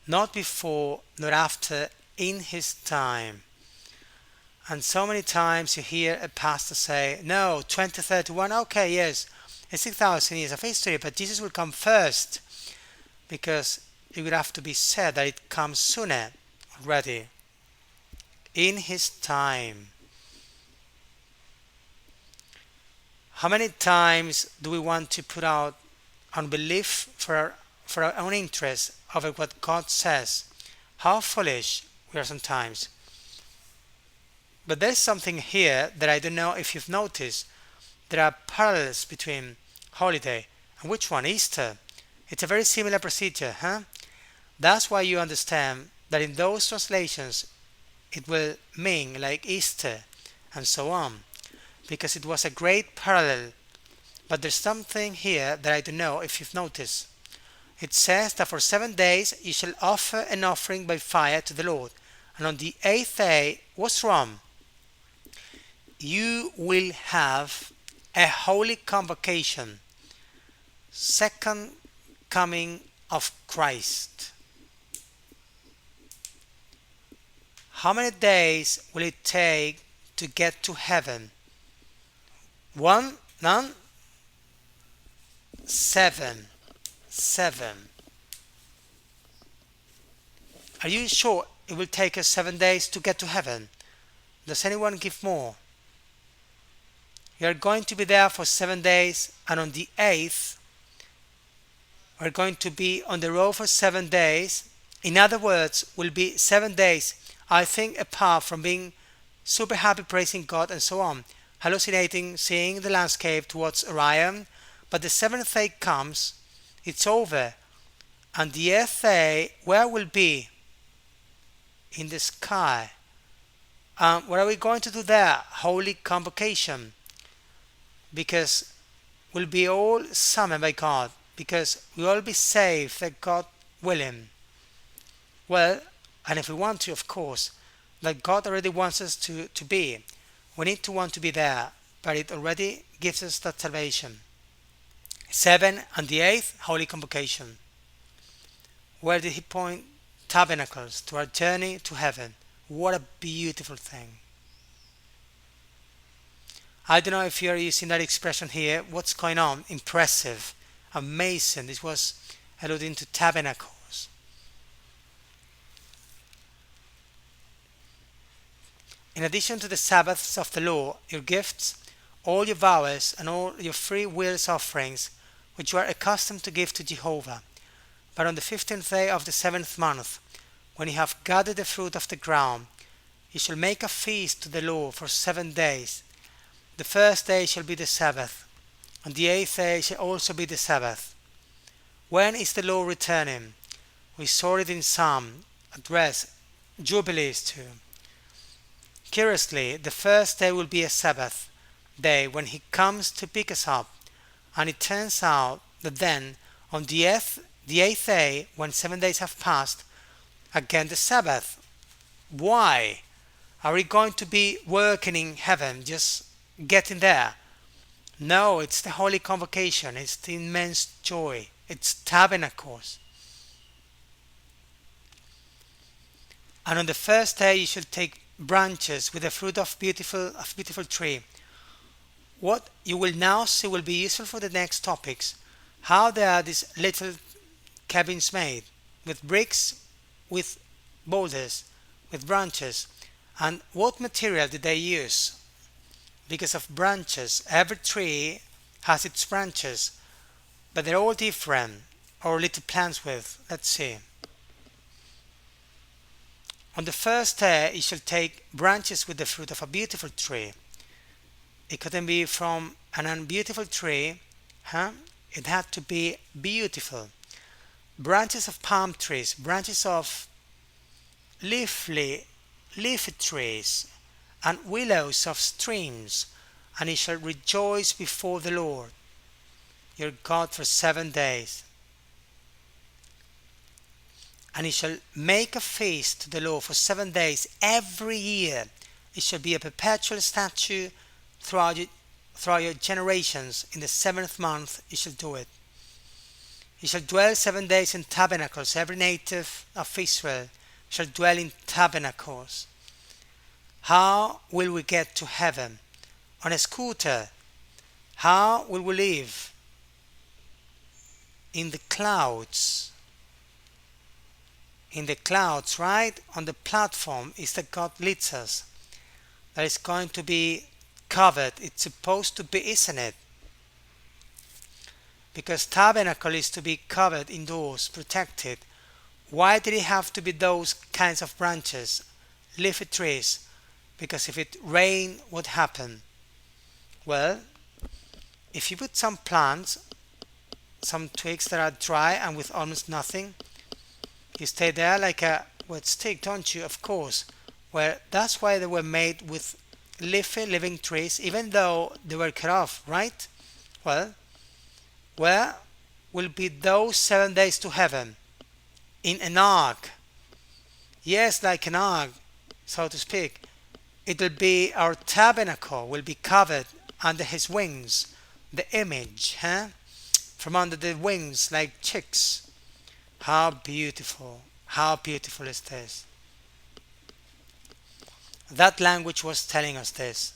not before nor after, in his time. And so many times you hear a pastor say, no, 2031, okay, yes, it's 6,000 years of history, but Jesus will come first, because it would have to be said that it comes sooner already, in his time. How many times do we want to put out unbelief for our own interest over what God says? How foolish we are sometimes. But there's something here that I don't know if you've noticed. There are parallels between holiday and which one? Easter. It's a very similar procedure, huh? That's why you understand that in those translations it will mean like Easter and so on, because it was a great parallel. But there's something here that I don't know if you've noticed. It says that for 7 days you shall offer an offering by fire to the Lord, and on the eighth day, what's wrong? You will have a holy convocation, second coming of Christ. How many days will it take to get to heaven? One? None? Seven. Seven. Are you sure it will take us 7 days to get to heaven? Does anyone give more? We are going to be there for 7 days, and on the eighth, we're going to be on the road for 7 days. In other words, will be 7 days, I think, apart from being super happy, praising God, and so on, hallucinating, seeing the landscape towards Orion. But the seventh day comes, it's over, and the eighth day, where will be? In the sky. What are we going to do there? Holy convocation. Because we'll be all summoned by God, because we all be saved, that God willing. Well, and if we want to, of course, like God already wants us to be, we need to want to be there, but it already gives us that salvation. 7 and the 8th, Holy Convocation. Where did he point? Tabernacles, to our journey to heaven. What a beautiful thing. I don't know if you're using that expression here. What's going on? Impressive, amazing. This was alluding to tabernacles. In addition to the Sabbaths of the law, your gifts, all your vows, and all your free will offerings, which you are accustomed to give to Jehovah. But on the 15th day of the 7th month, when you have gathered the fruit of the ground, you shall make a feast to the Lord for 7 days. The first day shall be the Sabbath, and the 8th day shall also be the Sabbath. When is the Lord returning? We saw it in Psalm, address Jubilees too. Curiously, the first day will be a Sabbath day when he comes to pick us up, and it turns out that then, on the eighth day, when 7 days have passed, again the Sabbath. Why? Are we going to be working in heaven, just getting there? No, it's the holy convocation, it's the immense joy, it's tabernacles. And on the first day you should take branches with the fruit of beautiful tree. What you will now see will be useful for the next topics. How there are these little cabins made with bricks, with boulders, with branches, and what material did they use? Because of branches, every tree has its branches, but they're all different, or little plants with. Let's see. On the first day you shall take branches with the fruit of a beautiful tree. It couldn't be from an unbeautiful tree, huh? It had to be beautiful. Branches of palm trees, branches of leafy trees, and willows of streams, and he shall rejoice before the Lord your God for 7 days. And he shall make a feast to the Lord for 7 days every year. It shall be a perpetual statute throughout your generations. In the seventh month you shall do it. You shall dwell 7 days in tabernacles. Every native of Israel shall dwell in tabernacles. How will we get to heaven? On a scooter. How will we live? In the clouds. In the clouds, right? On the platform is that God leads us. That is going to be covered. It's supposed to be, isn't it? Because tabernacle is to be covered indoors, protected. Why did it have to be those kinds of branches, leafy trees? Because if it rained, what happened? Well, if you put some plants, some twigs that are dry and with almost nothing, you stay there like a wet stick, don't you? Of course. Well, that's why they were made with leafy living trees, even though they were cut off, right? Well, where will be those 7 days to heaven? In an ark. Yes, like an ark, so to speak. It will be our tabernacle, will be covered under his wings. The image, from under the wings like chicks. How beautiful. How beautiful is this? That language was telling us this.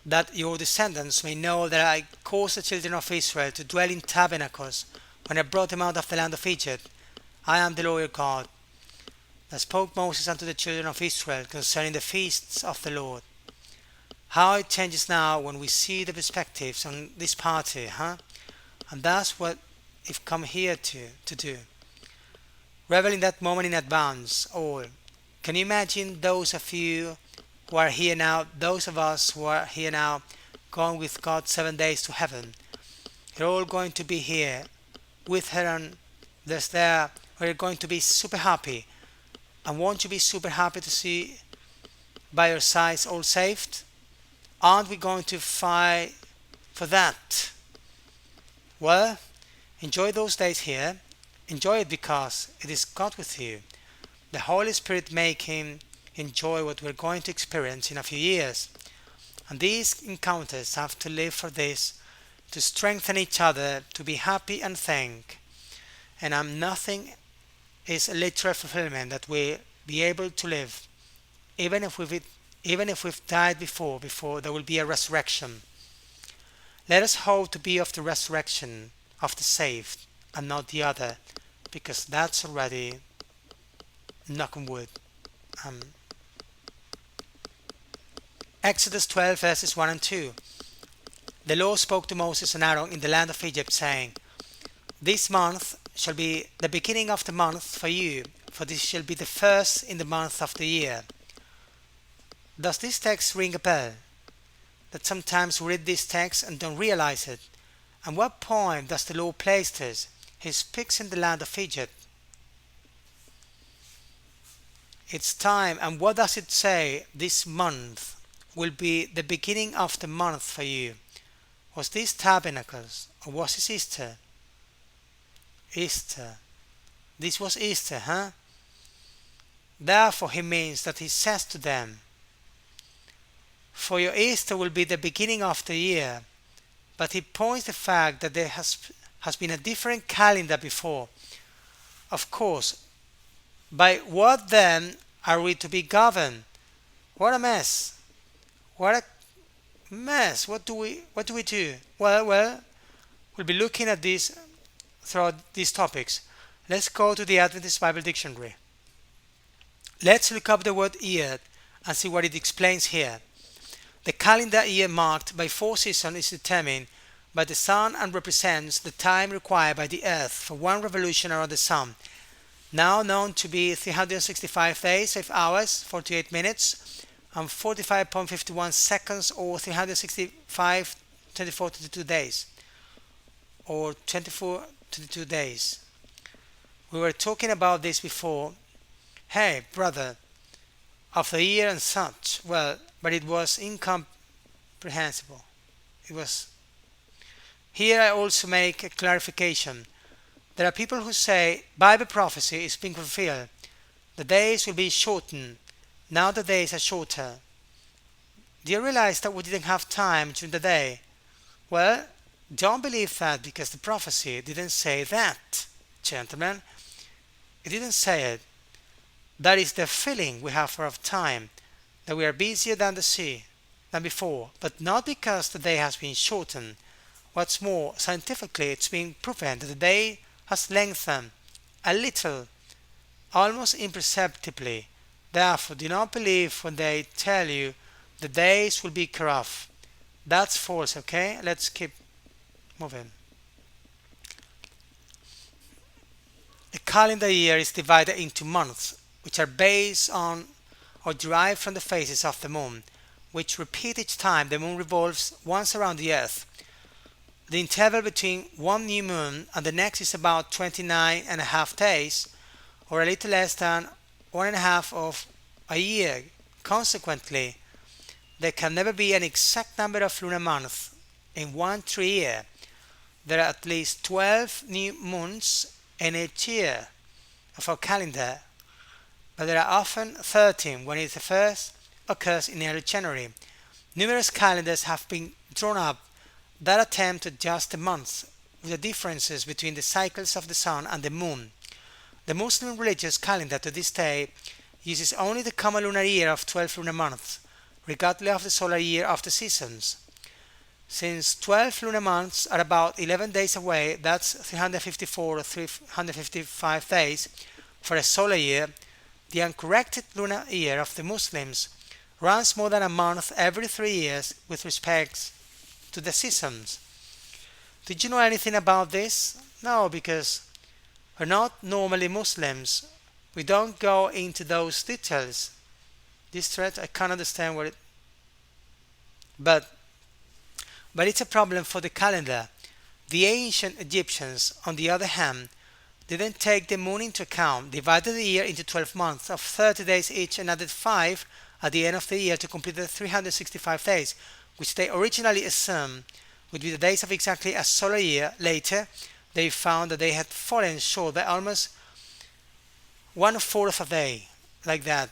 That your descendants may know that I caused the children of Israel to dwell in tabernacles when I brought them out of the land of Egypt. I am the Lord your God. That spoke Moses unto the children of Israel concerning the feasts of the Lord. How it changes now when we see the perspectives on this party, And that's what we've come here to do. Revel in that moment in advance, all. Can you imagine those of you who are here now, those of us who are here now, going with God 7 days to heaven? You're all going to be here with her and there's there where you're going to be super happy. And won't you be super happy to see by your sides all saved? Aren't we going to fight for that? Well, enjoy those days here. Enjoy it because it is God with you. The Holy Spirit making enjoy what we're going to experience in a few years. And these encounters have to live for this, to strengthen each other, to be happy and thank. And nothing is a literal fulfillment that we'll be able to live, even if we've died before there will be a resurrection. Let us hope to be of the resurrection of the saved and not the other, because that's already, knock on wood. Exodus 12 verses 1 and 2. The Lord spoke to Moses and Aaron in the land of Egypt, saying, This month shall be the beginning of the month for you, for this shall be the first in the month of the year. Does this text ring a bell? That sometimes we read this text and don't realize it. And what point does the Lord place this? He speaks in the land of Egypt. It's time, and what does it say? This month will be the beginning of the month for you. Was this tabernacles or was this Easter? Easter. This was Easter, Therefore he means that he says to them, for your Easter will be the beginning of the year. But he points the fact that there has been a different calendar before. Of course, by what then are we to be governed? What a mess. What a mess. What do we do? Well, we'll be looking at this throughout these topics. Let's go to the Adventist Bible Dictionary. Let's look up the word year and see what it explains here. The calendar year marked by 4 seasons is determined by the sun and represents the time required by the earth for one revolution around the sun, now known to be 365 days, 5 hours, 48 minutes, and 45.51 seconds, or 365, 24, 22 days, or 24, 22 days. We were talking about this before. Hey, brother, of the year and such. Well, but it was incomprehensible. It was. Here I also make a clarification. There are people who say Bible prophecy is being fulfilled. The days will be shortened. Now the days are shorter. Do you realize that we didn't have time during the day? Well, don't believe that because the prophecy didn't say that, gentlemen. It didn't say it. That is the feeling we have of time, that we are busier than the sea, than before, but not because the day has been shortened. What's more, scientifically it's been proven that the day has lengthened a little, almost imperceptibly. Therefore, do not believe when they tell you the days will be cut off. That's false, okay? Let's keep moving. A calendar year is divided into months, which are based on or derived from the phases of the moon, which repeat each time the moon revolves once around the earth. The interval between one new moon and the next is about 29 and a half days, or a little less than one and a half of a year. Consequently, there can never be an exact number of lunar months in one true year. There are at least 12 new moons in each year of our calendar, but there are often 13 when the first occurs in early January. Numerous calendars have been drawn up that attempt to adjust the months with the differences between the cycles of the sun and the moon. The Muslim religious calendar to this day uses only the common lunar year of 12 lunar months, regardless of the solar year of the seasons. Since 12 lunar months are about 11 days away, that's 354 or 355 days for a solar year, the uncorrected lunar year of the Muslims runs more than a month every 3 years with respect to the seasons. Did you know anything about this? No, because we're not normally Muslims. We don't go into those details. This thread, I can't understand what it... But it's a problem for the calendar. The ancient Egyptians, on the other hand, didn't take the moon into account, divided the year into 12 months of 30 days each and added 5 at the end of the year to complete the 365 days, which they originally assumed would be the days of exactly a solar year. Later, they found that they had fallen short by almost 1/4 of a day, like that.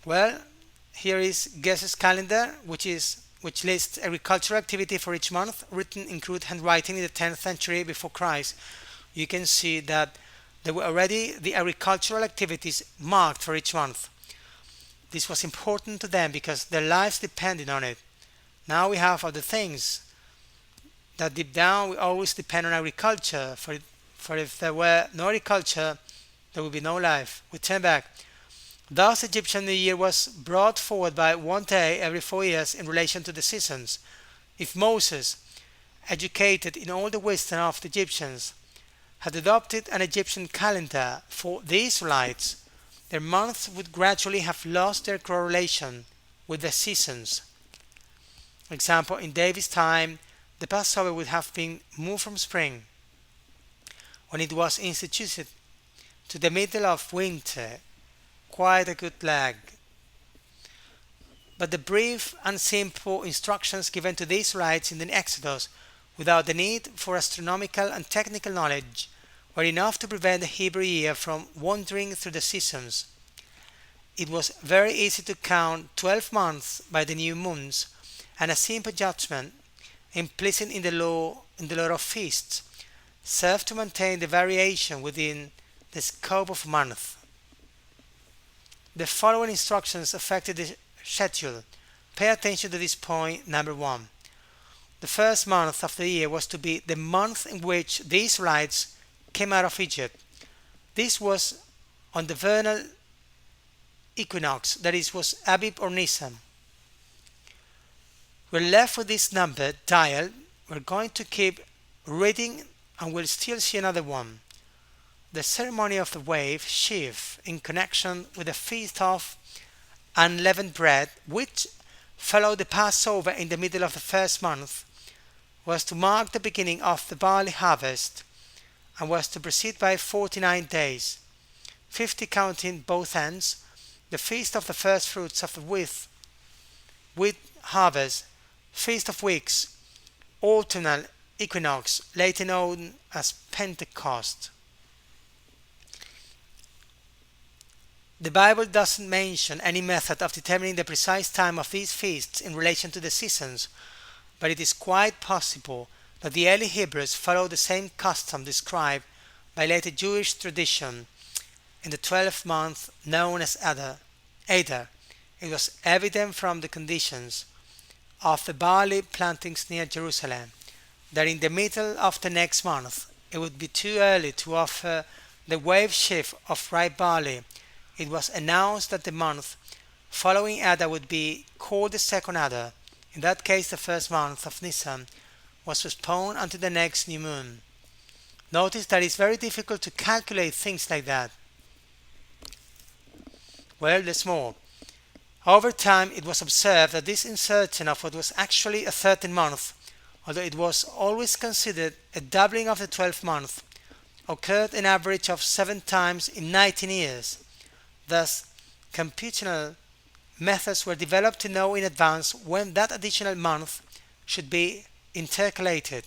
Well, here is Guess's calendar, which lists agricultural activity for each month, written in crude handwriting in the 10th century before Christ. You can see that there were already the agricultural activities marked for each month. This was important to them because their lives depended on it. Now we have other things that deep down we always depend on agriculture, for if there were no agriculture, there would be no life. We turn back. Thus, Egyptian New Year was brought forward by one day every 4 years in relation to the seasons. If Moses, educated in all the wisdom of the Egyptians, had adopted an Egyptian calendar for the Israelites, their months would gradually have lost their correlation with the seasons. For example, in David's time, the Passover would have been moved from spring, when it was instituted, to the middle of winter. Quite a good lag. But the brief and simple instructions given to the Israelites in the Exodus, without the need for astronomical and technical knowledge, were enough to prevent the Hebrew year from wandering through the seasons. It was very easy to count 12 months by the new moons, and a simple judgment, implicit in the law of feasts, served to maintain the variation within the scope of a month. The following instructions affected the schedule. Pay attention to this point number 1. The first month of the year was to be the month in which the Israelites came out of Egypt. This was on the vernal equinox, that is, was Abib or Nisan. We're left with this number dialed. We're going to keep reading and we'll still see another one. The ceremony of the wave sheaf in connection with the Feast of Unleavened Bread, which followed the Passover in the middle of the first month, was to mark the beginning of the barley harvest and was to proceed by 49 days, 50 counting both ends, the Feast of the First Fruits of the wheat harvest, Feast of Weeks, autumnal equinox, later known as Pentecost. The Bible doesn't mention any method of determining the precise time of these feasts in relation to the seasons, but it is quite possible that the early Hebrews followed the same custom described by later Jewish tradition in the 12th month known as Adar. It was evident from the conditions of the barley plantings near Jerusalem that in the middle of the next month it would be too early to offer the wave sheaf of ripe barley. It was announced that the month following Adar would be called the second Adar. In that case, the first month of Nisan was postponed until the next new moon. Notice that it's very difficult to calculate things like that. Well, there's more. Over time, it was observed that this insertion of what was actually a 13th month, although it was always considered a doubling of the 12th month, occurred an average of 7 times in 19 years. Thus, computational methods were developed to know in advance when that additional month should be intercalated.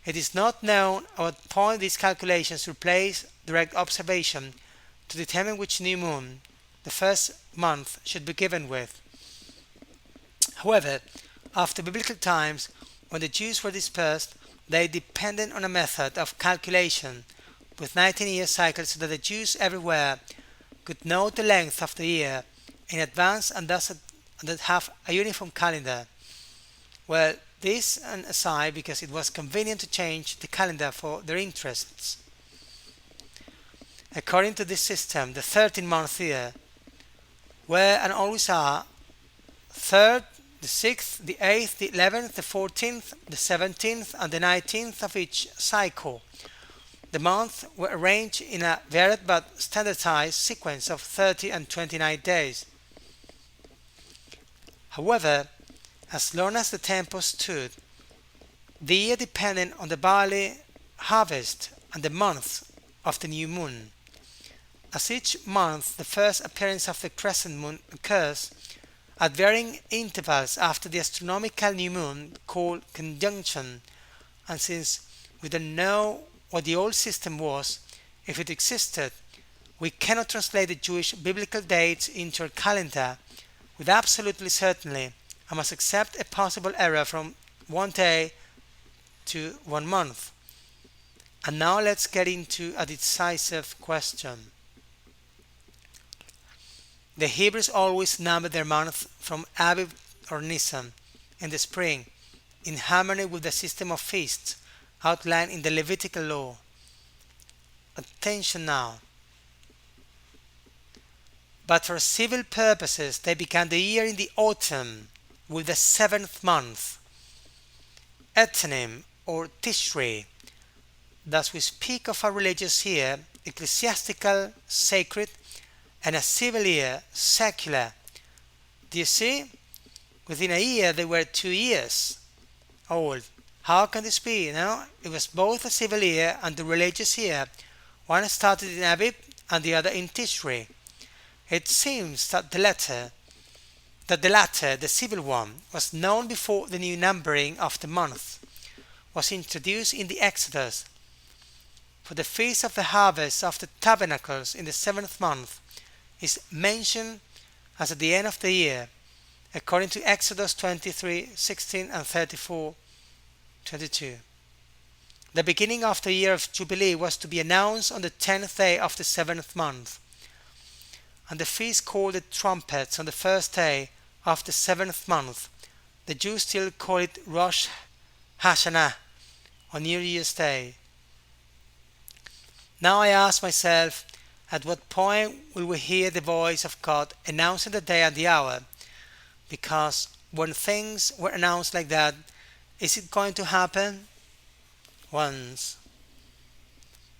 It is not known at what point these calculations replace direct observation to determine which new moon the first month should be given with. However, after biblical times, when the Jews were dispersed, they depended on a method of calculation with 19-year cycles so that the Jews everywhere could know the length of the year in advance and thus have a uniform calendar. Well, this an aside because it was convenient to change the calendar for their interests. According to this system, the 13-month year were and always are 3rd, the 6th, the 8th, the 11th, the 14th, the 17th, and the 19th of each cycle. The months were arranged in a varied but standardized sequence of 30 and 29 days. However, as long as the temple stood, the year depended on the barley harvest and the month of the new moon. As each month the first appearance of the crescent moon occurs at varying intervals after the astronomical new moon called conjunction, and since we don't know what the old system was, if it existed, we cannot translate the Jewish biblical dates into our calendar with absolutely certainty and must accept a possible error from one day to 1 month. And now let's get into a decisive question. The Hebrews always numbered their months from Aviv or Nisan in the spring, in harmony with the system of feasts outlined in the Levitical law. Attention now. But for civil purposes they began the year in the autumn with the 7th month, Etanim or Tishrei. Thus we speak of a religious year, ecclesiastical, sacred, and a civil year, secular. Do you see? Within a year they were 2 years old. How can this be? No, it was both a civil year and a religious year. One started in Aviv and the other in Tishrei. It seems that the latter, the civil one, was known before the new numbering of the month was introduced in the Exodus. For the Feast of the Harvest of the Tabernacles in the 7th month is mentioned as at the end of the year, according to Exodus 23:16 and 34:22. The beginning of the year of Jubilee was to be announced on the 10th day of the 7th month, and the feast called the trumpets on the first day of the 7th month. The Jews still call it Rosh Hashanah, on New Year's Day. Now I ask myself, at what point will we hear the voice of God announcing the day and the hour? Because when things were announced like that, is it going to happen? Once.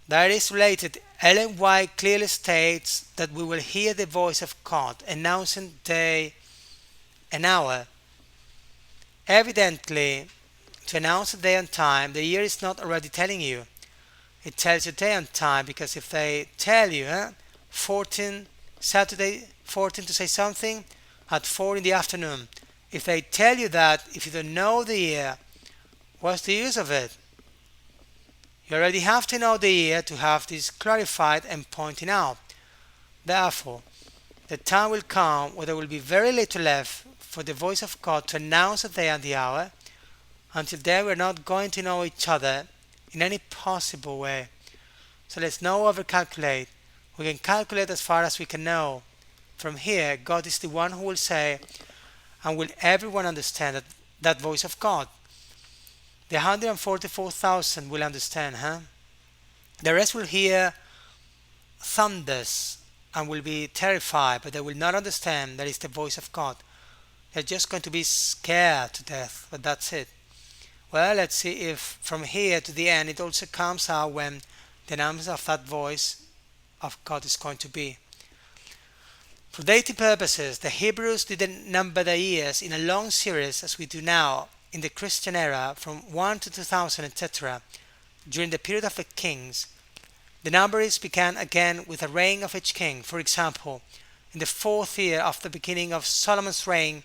That is related, Ellen White clearly states that we will hear the voice of God announcing day and hour. Evidently, to announce the day and time, the year is not already telling you. It tells you day and time, because if they tell you 14 Saturday 14 to say something at 4 in the afternoon, if they tell you that, if you don't know the year, what's the use of it? You already have to know the year to have this clarified and pointing out. Therefore, the time will come where there will be very little left for the voice of God to announce the day and the hour. Until then, we're not going to know each other in any possible way. So let's not overcalculate. We can calculate as far as we can know. From here, God is the one who will say, and will everyone understand that voice of God? The 144,000 will understand, huh? The rest will hear thunders and will be terrified, but they will not understand that it's the voice of God. They're just going to be scared to death, but that's it. Well, let's see if from here to the end it also comes out when the number of that voice of God is going to be. For dating purposes, the Hebrews didn't number the years in a long series as we do now in the Christian era from 1 to 2000, etc. During the period of the kings, the numbers began again with a reign of each king. For example, in the 4th year of the beginning of Solomon's reign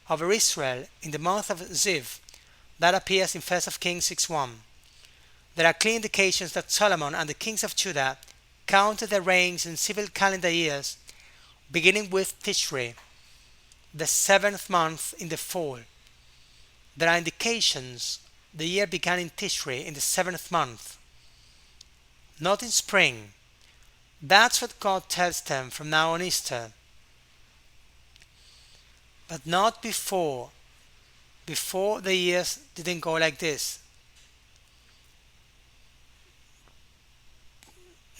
over Israel, in the month of Ziv, that appears in 1 Kings 6:1. There are clear indications that Solomon and the kings of Judah counted their reigns in civil calendar years, beginning with Tishri, the 7th month in the fall. There are indications the year began in Tishri in the 7th month, not in spring. That's what God tells them from now on Easter. But not before. Before, the years didn't go like this.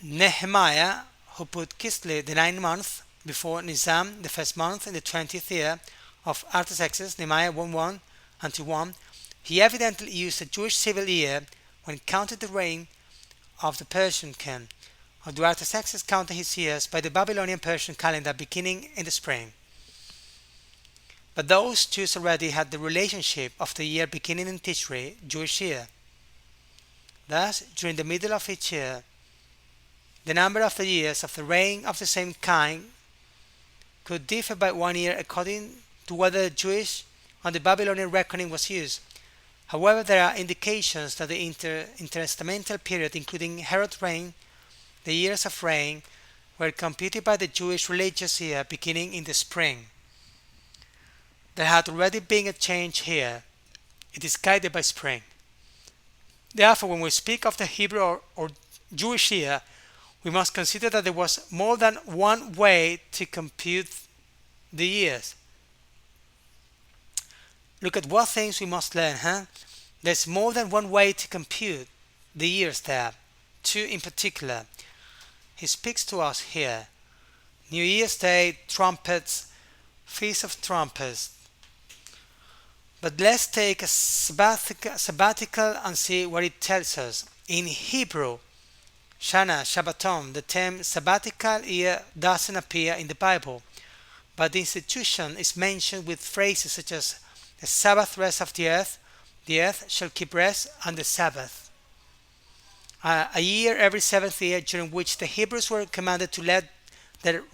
Nehemiah, who put Kislev the 9th month before Nisan the 1st month in the 20th year of Artaxerxes, Nehemiah 1:1 until 1, he evidently used a Jewish civil year when counted the reign of the Persian king. Or do Artaxerxes counted his years by the Babylonian Persian calendar beginning in the spring? But those Jews already had the relationship of the year beginning in Tishri, Jewish year. Thus, during the middle of each year, the number of the years of the reign of the same kind could differ by 1 year according to whether the Jewish or the Babylonian reckoning was used. However, there are indications that the intertestamental period, including Herod's reign, the years of reign, were computed by the Jewish religious year beginning in the spring. There had already been a change here. It is guided by spring. Therefore, when we speak of the Hebrew or Jewish year, we must consider that there was more than one way to compute the years. Look at what things we must learn, huh? There's more than one way to compute the years there. 2 in particular. He speaks to us here. New Year's Day, trumpets, Feast of Trumpets. But let's take a sabbatical and see what it tells us. In Hebrew, Shana, Shabbaton, the term sabbatical year doesn't appear in the Bible, but the institution is mentioned with phrases such as the Sabbath rest of the earth shall keep rest on the Sabbath. A year every 7th year during which the Hebrews were commanded to let the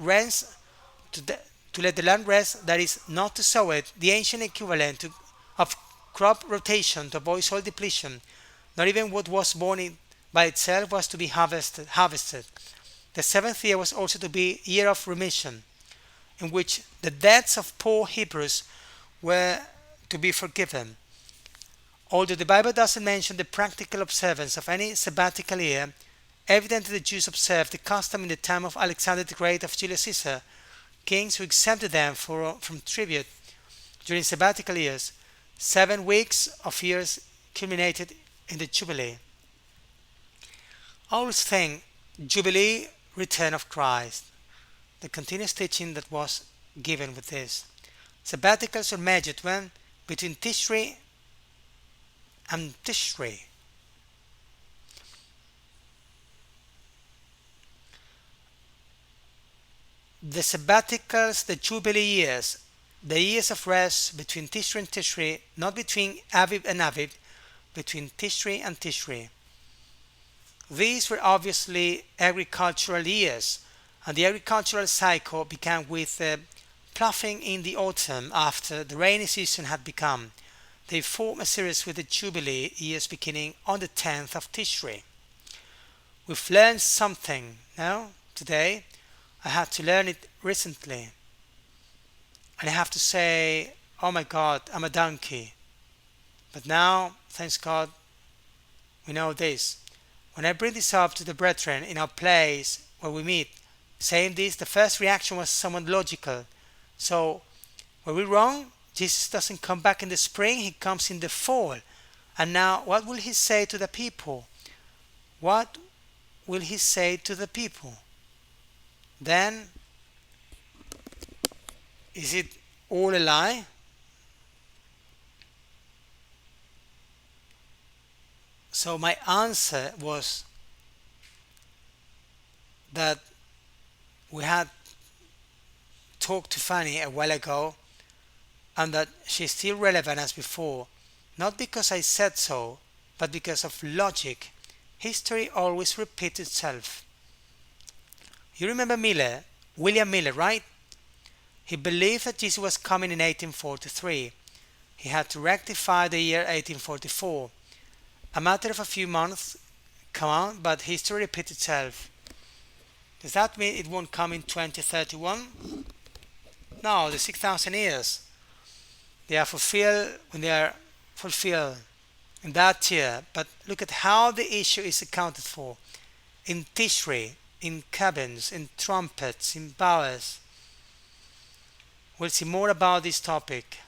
land rest, that is, not to sow it, the ancient equivalent of crop rotation to avoid soil depletion. Not even what was born by itself was to be harvested. The 7th year was also to be a year of remission, in which the debts of poor Hebrews were to be forgiven. Although the Bible doesn't mention the practical observance of any sabbatical year, evidently the Jews observed the custom in the time of Alexander the Great of Julius Caesar, kings who exempted them from tribute during sabbatical years. 7 weeks of years culminated in the Jubilee. I always think Jubilee, return of Christ, the continuous teaching that was given with this. Sabbaticals are measured when between Tishri and Tishri. The sabbaticals, the Jubilee years, the years of rest between Tishri and Tishri, not between Aviv and Aviv, between Tishri and Tishri. These were obviously agricultural years, and the agricultural cycle began with ploughing in the autumn after the rainy season had begun. They form a series with the Jubilee years beginning on the 10th of Tishri. We've learned something now today. I had to learn it recently, and I have to say, oh my God, I'm a donkey. But now, thanks God, we know this. When I bring this up to the brethren in our place where we meet, saying this, the first reaction was somewhat logical. So, were we wrong? Jesus doesn't come back in the spring, he comes in the fall. And now, what will he say to the people? What will he say to the people? Then, is it all a lie? So, my answer was that we had talked to Fanny a while ago and that she's still relevant as before, not because I said so, but because of logic. History always repeats itself. You remember Miller, William Miller, right? He believed that Jesus was coming in 1843. He had to rectify the year 1844. A matter of a few months, come on, but history repeats itself. Does that mean it won't come in 2031? No, the 6,000 years. They are fulfilled when they are fulfilled in that year. But look at how the issue is accounted for. In Tishri, in cabins, in trumpets, in bowers. We'll see more about this topic.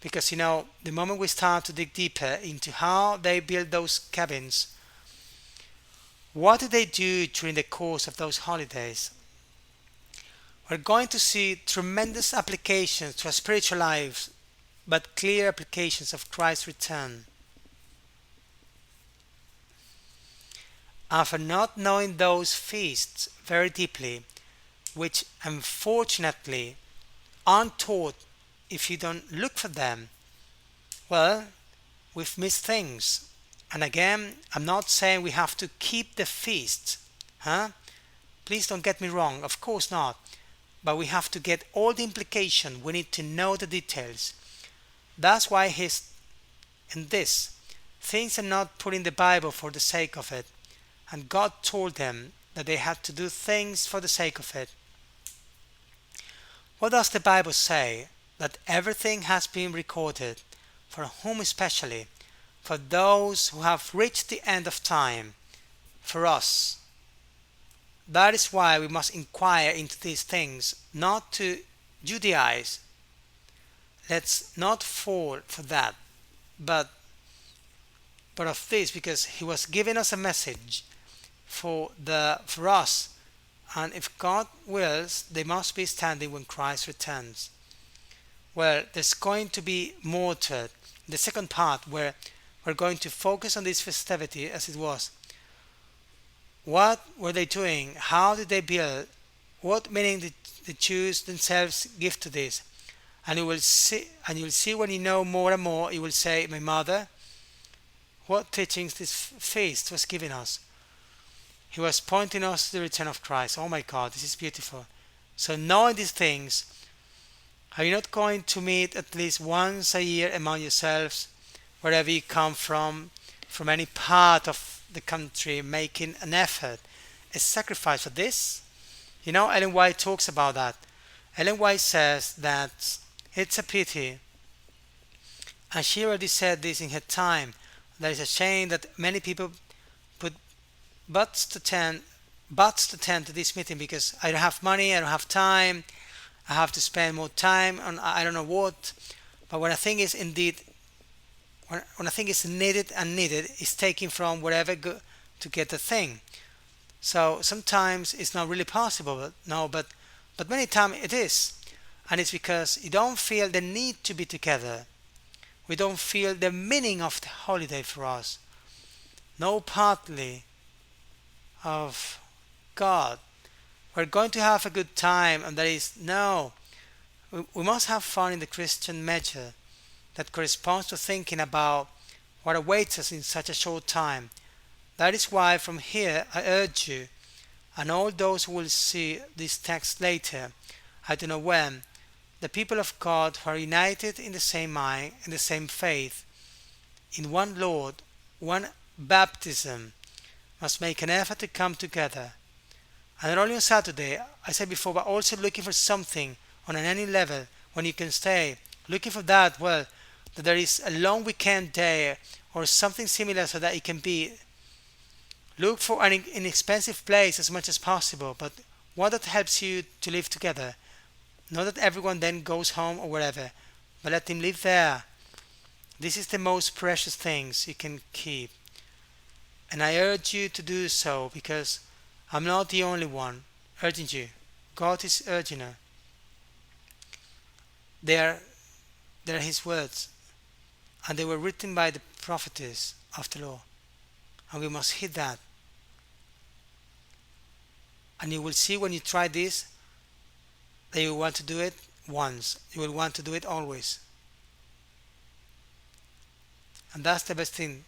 Because the moment we start to dig deeper into how they build those cabins, what did they do during the course of those holidays? We're going to see tremendous applications to our spiritual lives, but clear applications of Christ's return. And for not knowing those feasts very deeply, which unfortunately aren't taught if you don't look for them, well, we've missed things. And again, I'm not saying we have to keep the feast, huh? Please don't get me wrong, of course not. But we have to get all the implication. We need to know the details. That's why he's in this. Things are not put in the Bible for the sake of it. And God told them that they had to do things for the sake of it. What does the Bible say? That everything has been recorded. For whom especially? For those who have reached the end of time. For us. That is why we must inquire into these things, not to Judaize. Let's not fall for that, but of this, because he was giving us a message for us, and if God wills, they must be standing when Christ returns. Well, there's going to be more to it. The second part, where we're going to focus on this festivity as it was. What were they doing? How did they build? What meaning did the Jews themselves give to this? And you'll see when you know more and more, you will say, my mother, what teachings this feast was giving us. He was pointing us to the return of Christ. Oh my God, this is beautiful. So knowing these things, are you not going to meet at least once a year among yourselves, wherever you come from any part of the country, making an effort, a sacrifice for this? Ellen White talks about that. Ellen White says that it's a pity, and she already said this in her time, that it's a shame that many people put butts to tent to this meeting because I don't have money, I don't have time, I have to spend more time on I don't know what. But when I think is indeed, when I think is needed and needed, is taken from wherever to get the thing. So sometimes it's not really possible, but many times it is. And it's because you don't feel the need to be together. We don't feel the meaning of the holiday for us. No partly of God. We're going to have a good time, and there is no. We must have fun in the Christian measure that corresponds to thinking about what awaits us in such a short time. That is why from here I urge you, and all those who will see this text later, I don't know when, the people of God who are united in the same mind, in the same faith, in one Lord, one baptism, must make an effort to come together. And not only on Saturday, I said before, but also looking for something on any level when you can stay. Looking for that, well, that there is a long weekend day or something similar so that it can be. Look for an inexpensive place as much as possible, but one that helps you to live together. Not that everyone then goes home or wherever, but let them live there. This is the most precious things you can keep. And I urge you to do so because I'm not the only one urging you. God is urging her. They are, they are His words, and they were written by the prophetess of the law. And we must heed that. And you will see when you try this that you want to do it once. You will want to do it always. And that's the best thing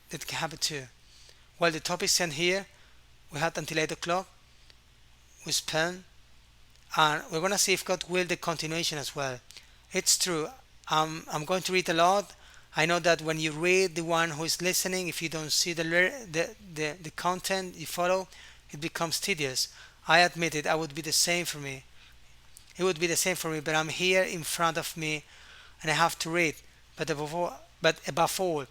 that can happen too. Well, the topic sent here, we had until 8 o'clock. We spent, and we're going to see if God will the continuation as well. It's true. I'm going to read a lot. I know that when you read, the one who is listening, if you don't see the content you follow, it becomes tedious. I admit it. I would be the same for me. It would be the same for me, but I'm here in front of me, and I have to read. But above all,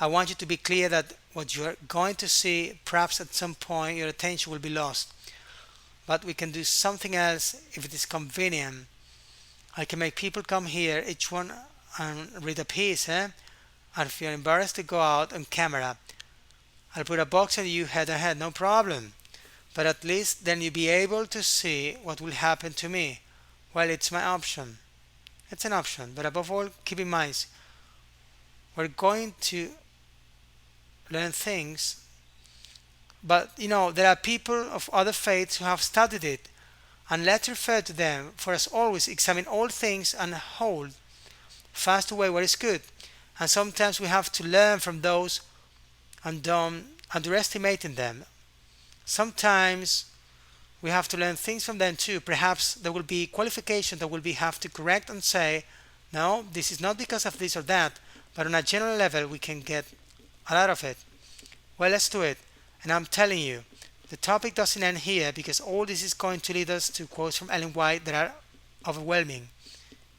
I want you to be clear that what you are going to see, perhaps at some point your attention will be lost. But we can do something else if it is convenient. I can make people come here, each one, and read a piece, eh? And if you're embarrassed to go out on camera, I'll put a box on you head ahead, no problem. But at least then you'll be able to see what will happen to me. Well, it's my option. It's an option. But above all, keep in mind, we're going to learn things. But there are people of other faiths who have studied it, and let's refer to them. For us always examine all things and hold fast away what is good. And sometimes we have to learn from those and don't underestimating them. Sometimes we have to learn things from them too. Perhaps there will be qualification that will be have to correct and say, no, this is not because of this or that, but on a general level we can get a lot of it. Well, let's do it. And I'm telling you, the topic doesn't end here because all this is going to lead us to quotes from Ellen White that are overwhelming,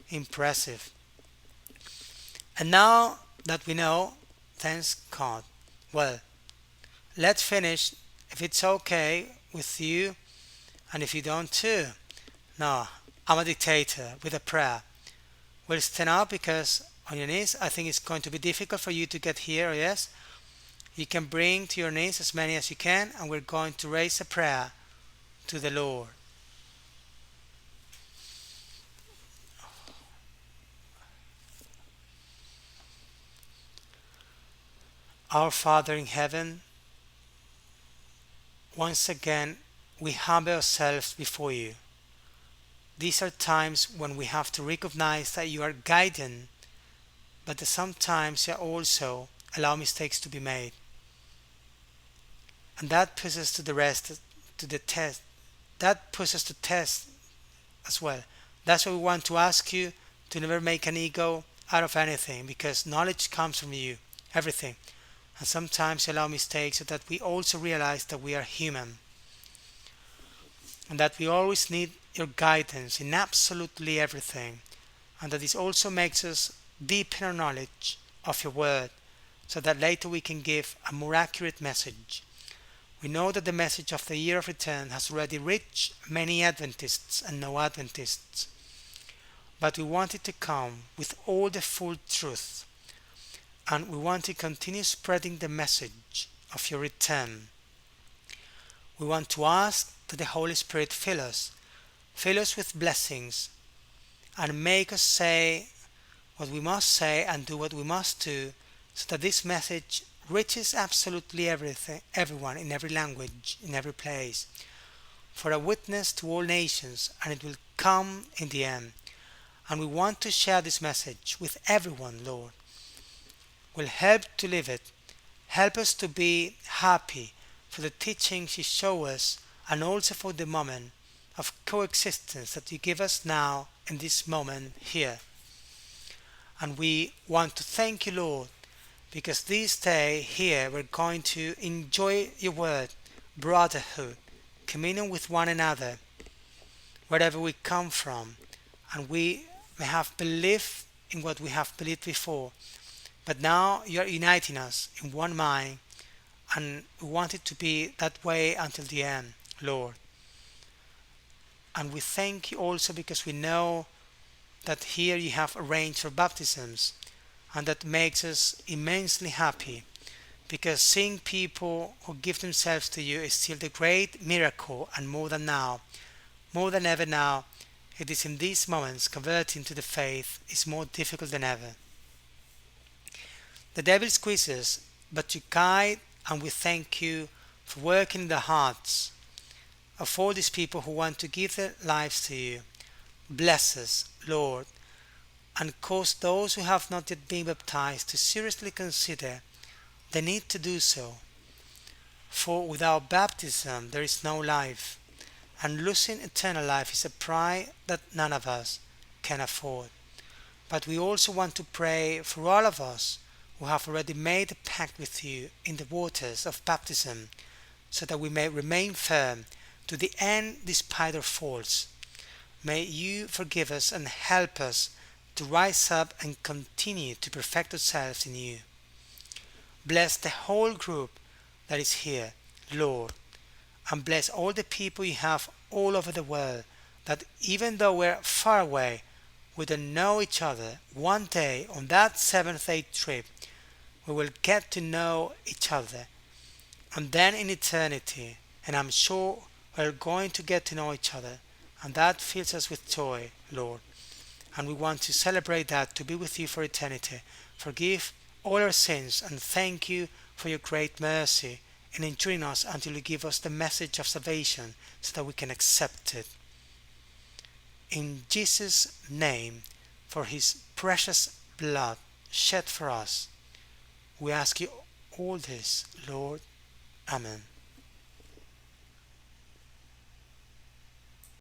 impressive. And now that we know, thanks God. Well, let's finish, if it's okay with you, and if you don't too. No, I'm a dictator with a prayer. We'll stand up because on your knees, I think it's going to be difficult for you to get here, yes? You can bring to your knees as many as you can, and we're going to raise a prayer to the Lord. Our Father in heaven, once again, we humble ourselves before you. These are times when we have to recognize that you are guiding, but that sometimes you also allow mistakes to be made. And that puts us to the test. That puts us to test as well. That's why we want to ask you to never make an ego out of anything, because knowledge comes from you, everything. And sometimes you allow mistakes so that we also realize that we are human. And that we always need your guidance in absolutely everything. And that this also makes us deepen our knowledge of your word, so that later we can give a more accurate message. We know that the message of the year of return has already reached many Adventists and no Adventists. But we want it to come with all the full truth. And we want to continue spreading the message of your return. We want to ask that the Holy Spirit fill us with blessings, and make us say what we must say and do what we must do, so that this message reaches absolutely everyone, in every language, in every place, for a witness to all nations, and it will come in the end. And we want to share this message with everyone, Lord. Will help to live it. Help us to be happy for the teachings you show us, and also for the moment of coexistence that you give us now in this moment here. And we want to thank you, Lord, because this day here we're going to enjoy your word, brotherhood, communion with one another, wherever we come from, and we may have believed in what we have believed before, but now you are uniting us in one mind, and we want it to be that way until the end, Lord. And we thank you also because we know that here you have arranged for baptisms, and that makes us immensely happy because seeing people who give themselves to you is still the great miracle, and more than now, more than ever now, it is in these moments converting to the faith is more difficult than ever. The devil squeezes, but you guide, and we thank you for working in the hearts of all these people who want to give their lives to you. Bless us, Lord, and cause those who have not yet been baptized to seriously consider the need to do so. For without baptism there is no life, and losing eternal life is a price that none of us can afford. But we also want to pray for all of us who have already made a pact with you in the waters of baptism, so that we may remain firm to the end despite our faults. May you forgive us and help us to rise up and continue to perfect ourselves in you. Bless the whole group that is here, Lord, and bless all the people you have all over the world, that even though we're far away, we don't know each other, one day on that seventh-day trip, we will get to know each other, and then in eternity, and I'm sure we're going to get to know each other, and that fills us with joy, Lord. And we want to celebrate that, to be with you for eternity. Forgive all our sins, and thank you for your great mercy in enduring us until you give us the message of salvation so that we can accept it. In Jesus' name, for his precious blood shed for us, we ask you all this, Lord. Amen.